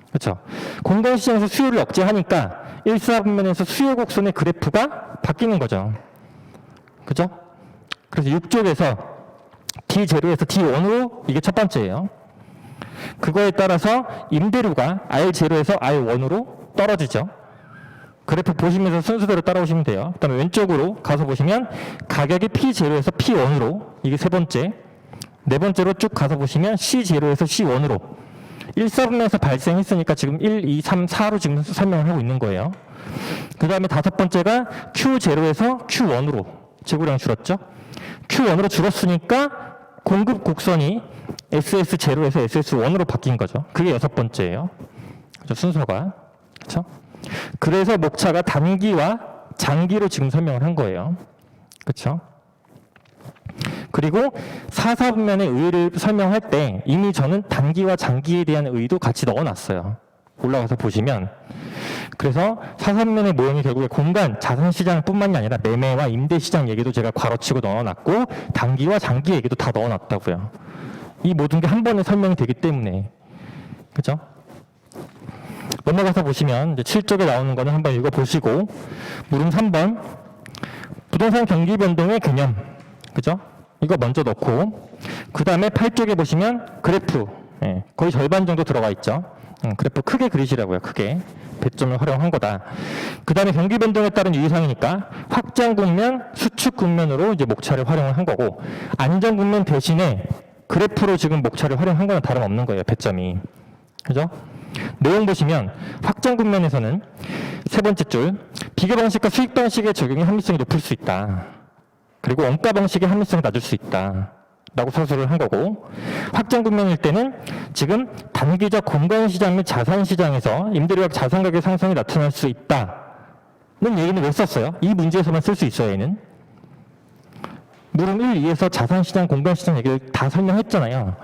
그렇죠? 공간시장에서 수요를 억제하니까 1, 4분면에서 수요 곡선의 그래프가 바뀌는 거죠. 그죠? 그래서 6쪽에서 D0에서 D1으로 이게 첫 번째예요. 그거에 따라서 임대료가 R0에서 R1으로 떨어지죠. 그래프 보시면서 순서대로 따라오시면 돼요. 그 다음에 왼쪽으로 가서 보시면 가격이 P0에서 P1으로 이게 세 번째. 네 번째로 쭉 가서 보시면 C0에서 C1으로 1, 4분면에서 발생했으니까 지금 1, 2, 3, 4로 지금 설명을 하고 있는 거예요. 그 다음에 다섯 번째가 Q0에서 Q1으로 재고량이 줄었죠. Q1으로 줄었으니까 공급 곡선이 SS0에서 SS1으로 바뀐 거죠. 그게 여섯 번째예요. 그렇죠? 순서가. 그렇죠? 그래서 목차가 단기와 장기로 지금 설명을 한 거예요. 그렇죠? 그리고 4, 4분면의 의의를 설명할 때 이미 저는 단기와 장기에 대한 의의도 같이 넣어놨어요. 올라가서 보시면. 그래서 4, 4분면의 모형이 결국에 공간, 자산시장뿐만이 아니라 매매와 임대시장 얘기도 제가 괄호치고 넣어놨고 단기와 장기 얘기도 다 넣어놨다고요. 이 모든 게 한 번에 설명이 되기 때문에. 그죠? 넘어가서 보시면 이제 7쪽에 나오는 거는 한번 읽어보시고 물음 3번 부동산 경기 변동의 개념. 그죠? 이거 먼저 넣고 그 다음에 8쪽에 보시면 그래프 거의 절반 정도 들어가 있죠. 그래프 크게 그리시라고요. 크게. 배점을 활용한 거다. 그 다음에 경기 변동에 따른 유의사항이니까 확장 국면, 수축 국면으로 이제 목차를 활용을 한 거고 안정 국면 대신에 그래프로 지금 목차를 활용한 거는 다름없는 거예요. 배점이. 그죠? 내용 보시면 확장 국면에서는 세 번째 줄 비교 방식과 수익 방식의 적용이 합리성이 높을 수 있다. 그리고 원가 방식의 합리성이 낮을 수 있다. 라고 서술을 한 거고 확장 국면일 때는 지금 단기적 공간시장 및 자산시장에서 임대료와 자산가격 상승이 나타날 수 있다는 얘기는 왜 썼어요? 이 문제에서만 쓸 수 있어요. 얘는 물음 1, 2에서 자산시장, 공간시장 얘기를 다 설명했잖아요.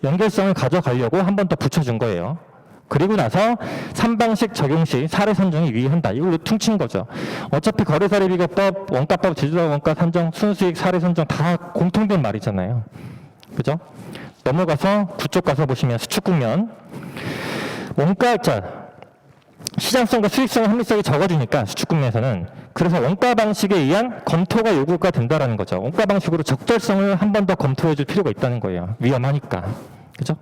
연결성을 가져가려고 한 번 더 붙여준 거예요. 그리고 나서 3방식 적용 시 사례 선정이 유의한다. 이걸로 퉁친 거죠. 어차피 거래사례비교법, 원가법, 제조사 원가 산정, 순수익 사례 선정 다 공통된 말이잖아요. 그죠? 넘어가서 9쪽 가서 보시면 수축 국면. 원가자 시장성과 수익성의 합리성이 적어지니까 수축 국면에서는 그래서 원가 방식에 의한 검토가 요구가 된다라는 거죠. 원가 방식으로 적절성을 한 번 더 검토해 줄 필요가 있다는 거예요. 위험하니까. 그죠?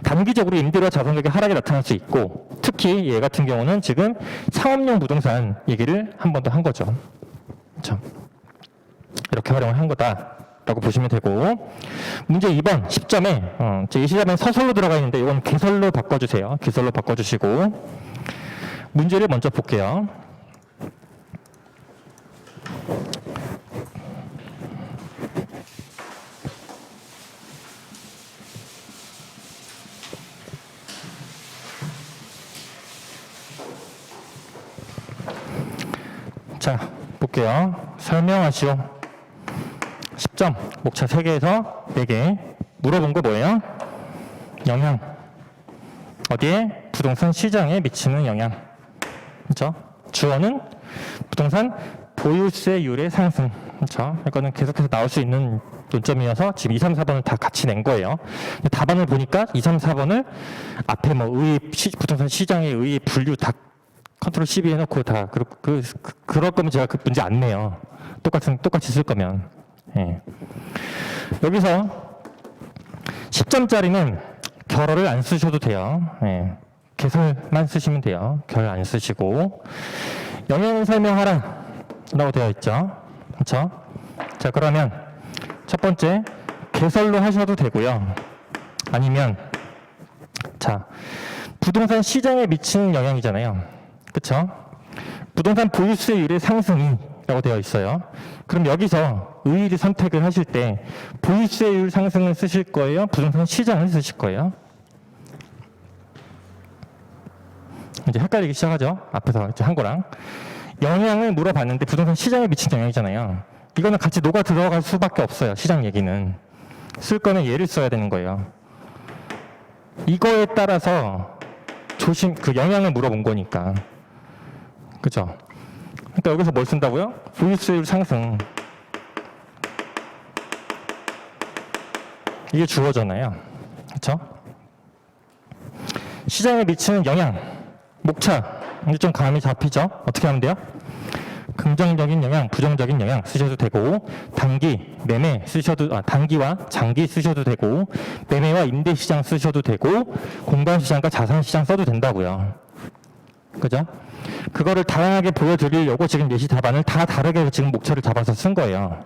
단기적으로 임대료와 자산가격의 하락이 나타날 수 있고 특히 얘 같은 경우는 지금 상업용 부동산 얘기를 한 번 더 한 거죠. 그렇죠? 이렇게 활용을 한 거다라고 보시면 되고 문제 2번 10점에 제 예시자면 서술로 들어가 있는데 이건 개설로 바꿔주세요. 개설로 바꿔주시고 문제를 먼저 볼게요. 자, 볼게요. 설명하시오. 10점. 목차 3개에서 4개. 물어본 거 뭐예요? 영향. 어디에? 부동산 시장에 미치는 영향. 그렇죠? 주어는 부동산 보유세율의 상승. 그렇죠? 이거는 계속해서 나올 수 있는 논점이어서 지금 2, 3, 4번을 다 같이 낸 거예요. 답안을 보니까 2, 3, 4번을 앞에 뭐 부동산 시장의 의의 분류 다 컨트롤 12 해놓고 다 그럴 거면 제가 그 문제 안 내요. 똑같이 쓸 거면. 예. 여기서 10점짜리는 결어를 안 쓰셔도 돼요. 예. 개설만 쓰시면 돼요. 결 안 쓰시고 영향을 설명하라 라고 되어 있죠. 그렇죠? 자, 그러면 첫 번째 개설로 하셔도 되고요. 아니면 자 부동산 시장에 미치는 영향이잖아요. 그렇죠? 부동산 보유세율의 상승이라고 되어 있어요. 그럼 여기서 의의를 선택을 하실 때 보유세율 상승을 쓰실 거예요? 부동산 시장을 쓰실 거예요? 이제 헷갈리기 시작하죠. 앞에서 이제 한 거랑. 영향을 물어봤는데 부동산 시장에 미친 영향이잖아요. 이거는 같이 녹아 들어갈 수밖에 없어요. 시장 얘기는. 쓸 거는 얘를 써야 되는 거예요. 이거에 따라서 그 영향을 물어본 거니까. 그죠? 그러니까 여기서 뭘 쓴다고요? 보유세율 상승. 이게 주어잖아요. 그렇죠? 시장에 미치는 영향, 목차. 이제 좀 감이 잡히죠? 어떻게 하면 돼요? 긍정적인 영향, 부정적인 영향 쓰셔도 되고, 단기, 매매 쓰셔도, 단기와 장기 쓰셔도 되고, 매매와 임대시장 쓰셔도 되고, 공간시장과 자산시장 써도 된다고요. 그죠? 그거를 다양하게 보여드리려고 지금 예시 답안을 다 다르게 지금 목차를 잡아서 쓴 거예요.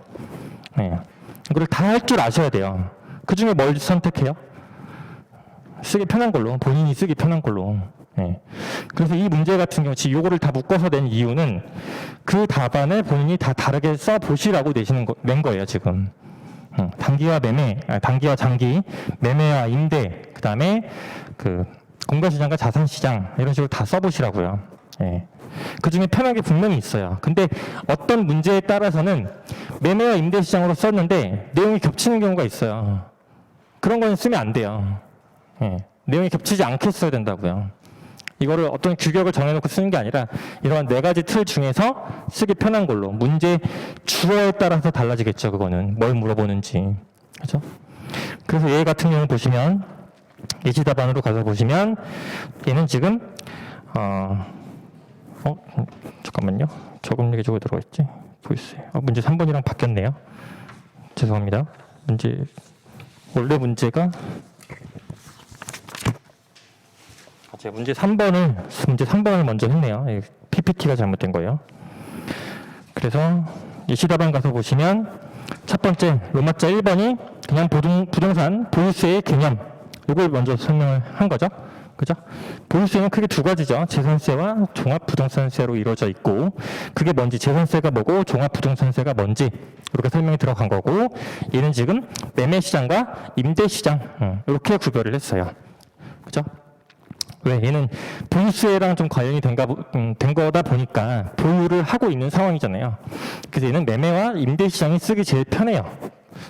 네. 이거를 다 할 줄 아셔야 돼요. 그 중에 뭘 선택해요? 쓰기 편한 걸로, 본인이 쓰기 편한 걸로. 네. 그래서 이 문제 같은 경우, 지금 요거를 다 묶어서 낸 이유는 그 답안을 본인이 다 다르게 써 보시라고 낸 거예요, 지금. 단기와 매매, 단기와 장기, 매매와 임대, 그 다음에 그 공간시장과 자산시장, 이런 식으로 다 써보시라고요. 예. 그 중에 편한 게 분명히 있어요. 근데 어떤 문제에 따라서는 매매와 임대시장으로 썼는데 내용이 겹치는 경우가 있어요. 그런 거는 쓰면 안 돼요. 예. 내용이 겹치지 않게 써야 된다고요. 이거를 어떤 규격을 정해놓고 쓰는 게 아니라 이러한 네 가지 틀 중에서 쓰기 편한 걸로. 문제 주어에 따라서 달라지겠죠. 그거는 뭘 물어보는지. 그렇죠? 그래서 얘 같은 경우 보시면 예시 답안으로 가서 보시면 얘는 지금 잠깐만요. 저금리 쪽에 들어가 있지. 보이세요? 문제 3번이랑 바뀌었네요. 죄송합니다. 원래 문제가 제가 문제 3번을 먼저 했네요. PPT가 잘못된 거예요. 그래서 예시 답안 가서 보시면 첫 번째 로마자 1번이 그냥 부동산 보유세의 개념, 이걸 먼저 설명을 한 거죠. 그죠? 보유세는 크게 두 가지죠. 재산세와 종합부동산세로 이루어져 있고, 그게 뭔지, 재산세가 뭐고 종합부동산세가 뭔지 이렇게 설명이 들어간 거고, 얘는 지금 매매시장과 임대시장 이렇게 구별을 했어요. 그죠? 왜? 얘는 보유세랑 좀 관련이 된 거다 보니까 보유를 하고 있는 상황이잖아요. 그래서 얘는 매매와 임대시장이 쓰기 제일 편해요.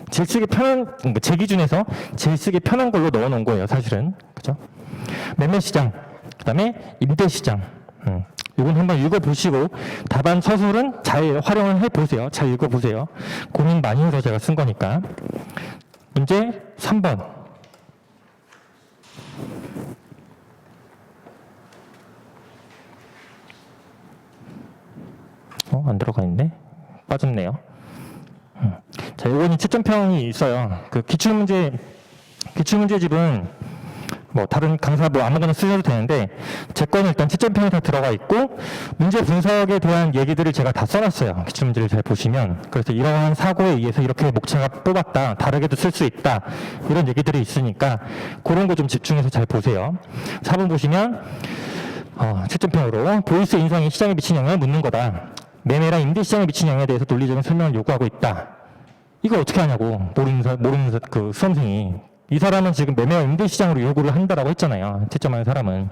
제일 쓰기 편한, 제 기준에서 제일 쓰기 편한 걸로 넣어 놓은 거예요, 사실은. 그죠? 매매시장, 그 다음에 임대시장. 이건 한번 읽어보시고 답안 서술은 잘 활용을 해보세요. 잘 읽어보세요. 고민 많이 해서 제가 쓴 거니까. 문제 3번. 안 들어가 있네. 빠졌네요. 자, 이거는 채점평이 있어요. 그 기출문제집은 뭐 다른 강사 뭐 아무거나 쓰셔도 되는데 제 거는 일단 채점평이 다 들어가 있고 문제 분석에 대한 얘기들을 제가 다 써놨어요. 기출문제를 잘 보시면. 그래서 이러한 사고에 의해서 이렇게 목차가 뽑았다. 다르게도 쓸 수 있다. 이런 얘기들이 있으니까 그런 거 좀 집중해서 잘 보세요. 4번 보시면 채점평으로 보유세 인상이 시장에 미친 영향을 묻는 거다. 매매랑 임대시장에 미친 영향에 대해서 논리적인 설명을 요구하고 있다. 이걸 어떻게 하냐고 모르는 그 수험생이. 이 사람은 지금 매매와 임대시장으로 요구를 한다라고 했잖아요. 채점하는 사람은.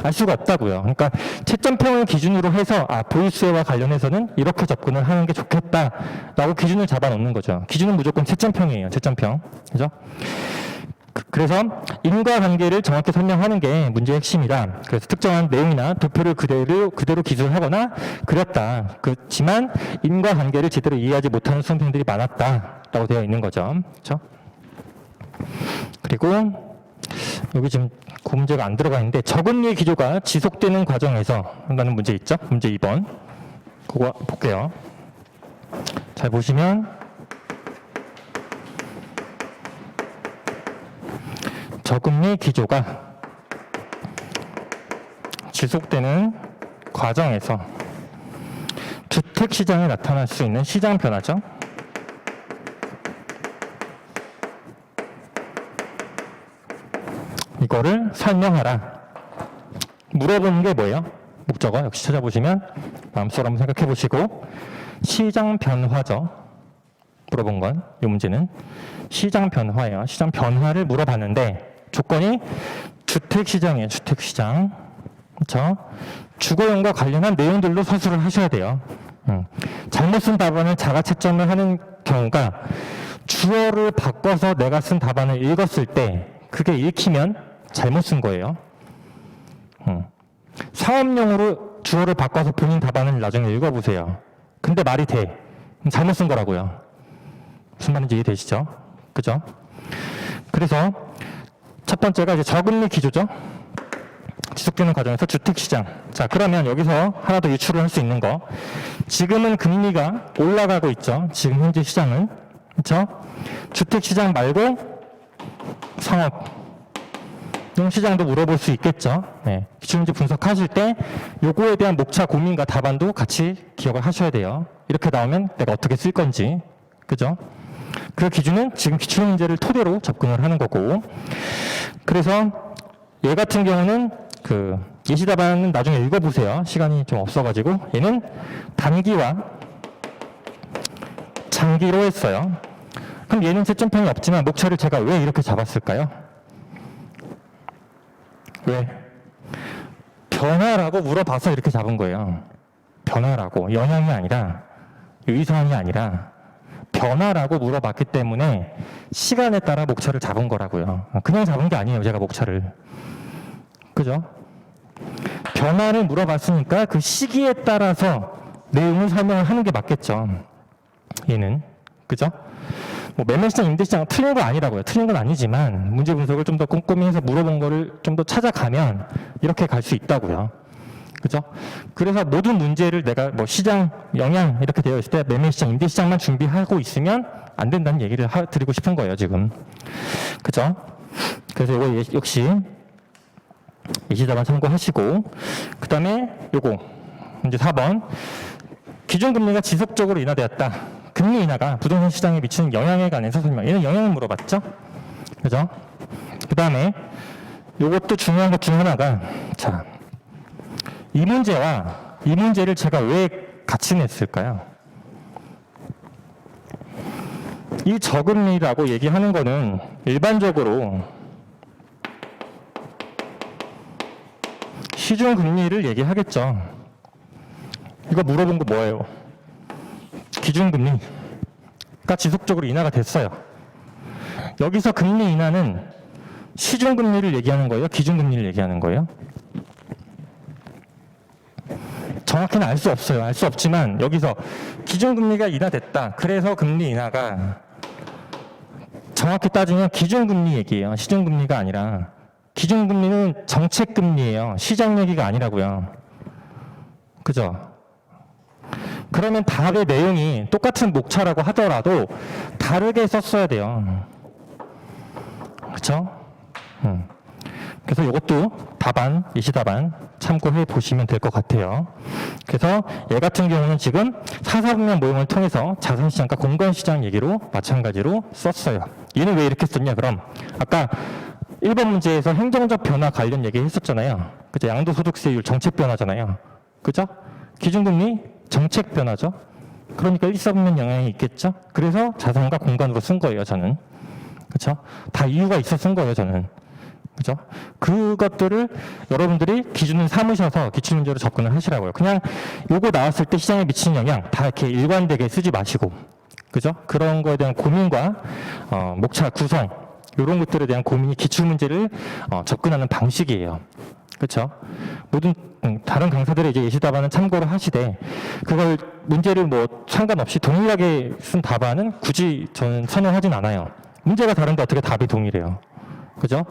알 수가 없다고요. 그러니까 채점평을 기준으로 해서 보유세와 관련해서는 이렇게 접근을 하는 게 좋겠다라고 기준을 잡아놓는 거죠. 기준은 무조건 채점평이에요. 채점평. 그죠? 그래서 인과관계를 정확히 설명하는 게 문제의 핵심이다. 그래서 특정한 내용이나 도표를 그대로 기술하거나 그렸다. 그렇지만 인과관계를 제대로 이해하지 못하는 수험생들이 많았다라고 되어 있는 거죠. 그렇죠? 그리고 여기 지금 그 문제가 안 들어가 있는데 적응리 기조가 지속되는 과정에서 라는 문제 있죠? 문제 2번. 그거 볼게요. 잘 보시면 저금리 기조가 지속되는 과정에서 주택시장에 나타날 수 있는 시장 변화죠. 이거를 설명하라. 물어보는 게 뭐예요? 목적어 역시 찾아보시면 마음속으로 한번 생각해 보시고 시장 변화죠. 물어본 건 이 문제는 시장 변화예요. 시장 변화를 물어봤는데 조건이 주택시장이에요. 주택시장. 그렇죠? 주거용과 관련한 내용들로 서술을 하셔야 돼요. 잘못 쓴 답안을 자가 채점을 하는 경우가 주어를 바꿔서 내가 쓴 답안을 읽었을 때 그게 읽히면 잘못 쓴 거예요. 사업용으로 주어를 바꿔서 본인 답안을 나중에 읽어보세요. 근데 말이 돼. 잘못 쓴 거라고요. 무슨 말인지 이해되시죠? 그죠? 그래서 첫 번째가 이제 저금리 기조죠. 지속되는 과정에서 주택시장. 자, 그러면 여기서 하나 더 유추를 할 수 있는 거. 지금은 금리가 올라가고 있죠. 지금 현재 시장은. 그렇죠? 주택시장 말고 상업. 용 시장도 물어볼 수 있겠죠. 네. 기출문제 분석하실 때 요거에 대한 목차 고민과 답안도 같이 기억을 하셔야 돼요. 이렇게 나오면 내가 어떻게 쓸 건지. 그죠? 그 기준은 지금 기출문제를 토대로 접근을 하는 거고. 그래서 얘 같은 경우는 그 예시 답안은 나중에 읽어보세요. 시간이 좀 없어가지고. 얘는 단기와 장기로 했어요. 그럼 얘는 채점평이 없지만 목차를 제가 왜 이렇게 잡았을까요? 왜? 변화라고 물어봐서 이렇게 잡은 거예요. 변화라고. 영향이 아니라, 유의사항이 아니라, 변화라고 물어봤기 때문에 시간에 따라 목차를 잡은 거라고요. 그냥 잡은 게 아니에요, 제가 목차를. 그죠? 변화를 물어봤으니까 그 시기에 따라서 내용을 설명을 하는 게 맞겠죠. 얘는. 그죠? 뭐 매매시장, 임대시장 틀린 거 아니라고요. 틀린 건 아니지만 문제 분석을 좀 더 꼼꼼히 해서 물어본 거를 좀 더 찾아가면 이렇게 갈 수 있다고요. 그죠? 그래서 모든 문제를 내가 뭐 시장, 영향 이렇게 되어 있을 때 매매시장, 임대시장만 준비하고 있으면 안 된다는 얘기를 드리고 싶은 거예요, 지금. 그죠? 그래서 이거 역시 예시답안 참고하시고, 그 다음에 요거 이제 4번 기준금리가 지속적으로 인하되었다. 금리 인하가 부동산 시장에 미치는 영향에 관해서 설명. 얘는 영향을 물어봤죠? 그죠? 그 다음에 요것도 중요한 것 중 하나가, 자, 이 문제와 이 문제를 제가 왜 같이 냈을까요? 이 저금리라고 얘기하는 거는 일반적으로 시중금리를 얘기하겠죠. 이거 물어본 거 뭐예요? 기준금리가 지속적으로 인하가 됐어요. 여기서 금리 인하는 시중금리를 얘기하는 거예요? 기준금리를 얘기하는 거예요? 정확히는 알 수 없어요. 알 수 없지만 여기서 기준금리가 인하됐다. 그래서 금리 인하가 정확히 따지면 기준금리 얘기예요. 시중금리가 아니라. 기준금리는 정책금리예요. 시장 얘기가 아니라고요. 그죠? 그러면 답의 내용이 똑같은 목차라고 하더라도 다르게 썼어야 돼요. 그렇죠? 그래서 이것도 답안, 예시답안 참고해 보시면 될 것 같아요. 그래서 얘 같은 경우는 지금 사사분면 모형을 통해서 자산시장과 공간시장 얘기로 마찬가지로 썼어요. 얘는 왜 이렇게 썼냐? 그럼 아까 1번 문제에서 행정적 변화 관련 얘기 했었잖아요. 그죠? 양도소득세율 정책 변화잖아요. 그죠? 기준금리 정책 변화죠. 그러니까 일사분면 영향이 있겠죠. 그래서 자산과 공간으로 쓴 거예요, 저는. 그렇죠? 다 이유가 있어 쓴 거예요, 저는. 그죠? 그것들을 여러분들이 기준을 삼으셔서 기출문제로 접근을 하시라고요. 그냥 요거 나왔을 때 시장에 미치는 영향 다 이렇게 일관되게 쓰지 마시고, 그죠? 그런 거에 대한 고민과 목차 구성 이런 것들에 대한 고민이 기출문제를 접근하는 방식이에요. 그렇죠? 모든 다른 강사들의 이제 예시 답안은 참고를 하시되 그걸 문제를 뭐 상관없이 동일하게 쓴 답안은 굳이 저는 선호하진 않아요. 문제가 다른데 어떻게 답이 동일해요? 그죠?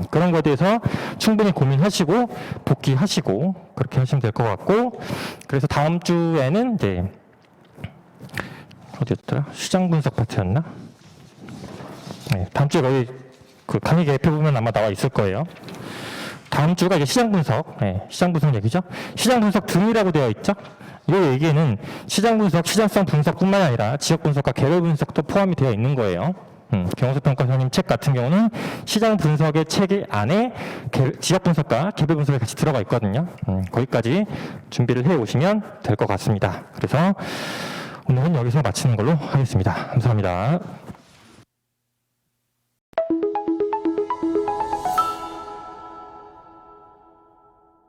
그런 거에 대해서 충분히 고민하시고 복귀하시고 그렇게 하시면 될 것 같고, 그래서 다음 주에는 이제 어디였더라? 시장 분석 파트였나? 네, 다음 주에 거의 그 강의 개표 보면 아마 나와 있을 거예요. 다음 주가 이제 시장 분석, 네, 시장 분석 얘기죠. 시장 분석 등이라고 되어 있죠. 이 얘기는 시장 분석, 시장성 분석뿐만 아니라 지역 분석과 개별 분석도 포함이 되어 있는 거예요. 경호수 평가사님 책 같은 경우는 시장 분석의 책 안에 지역 분석과 개별 분석이 같이 들어가 있거든요. 거기까지 준비를 해 오시면 될 것 같습니다. 그래서 오늘은 여기서 마치는 걸로 하겠습니다. 감사합니다.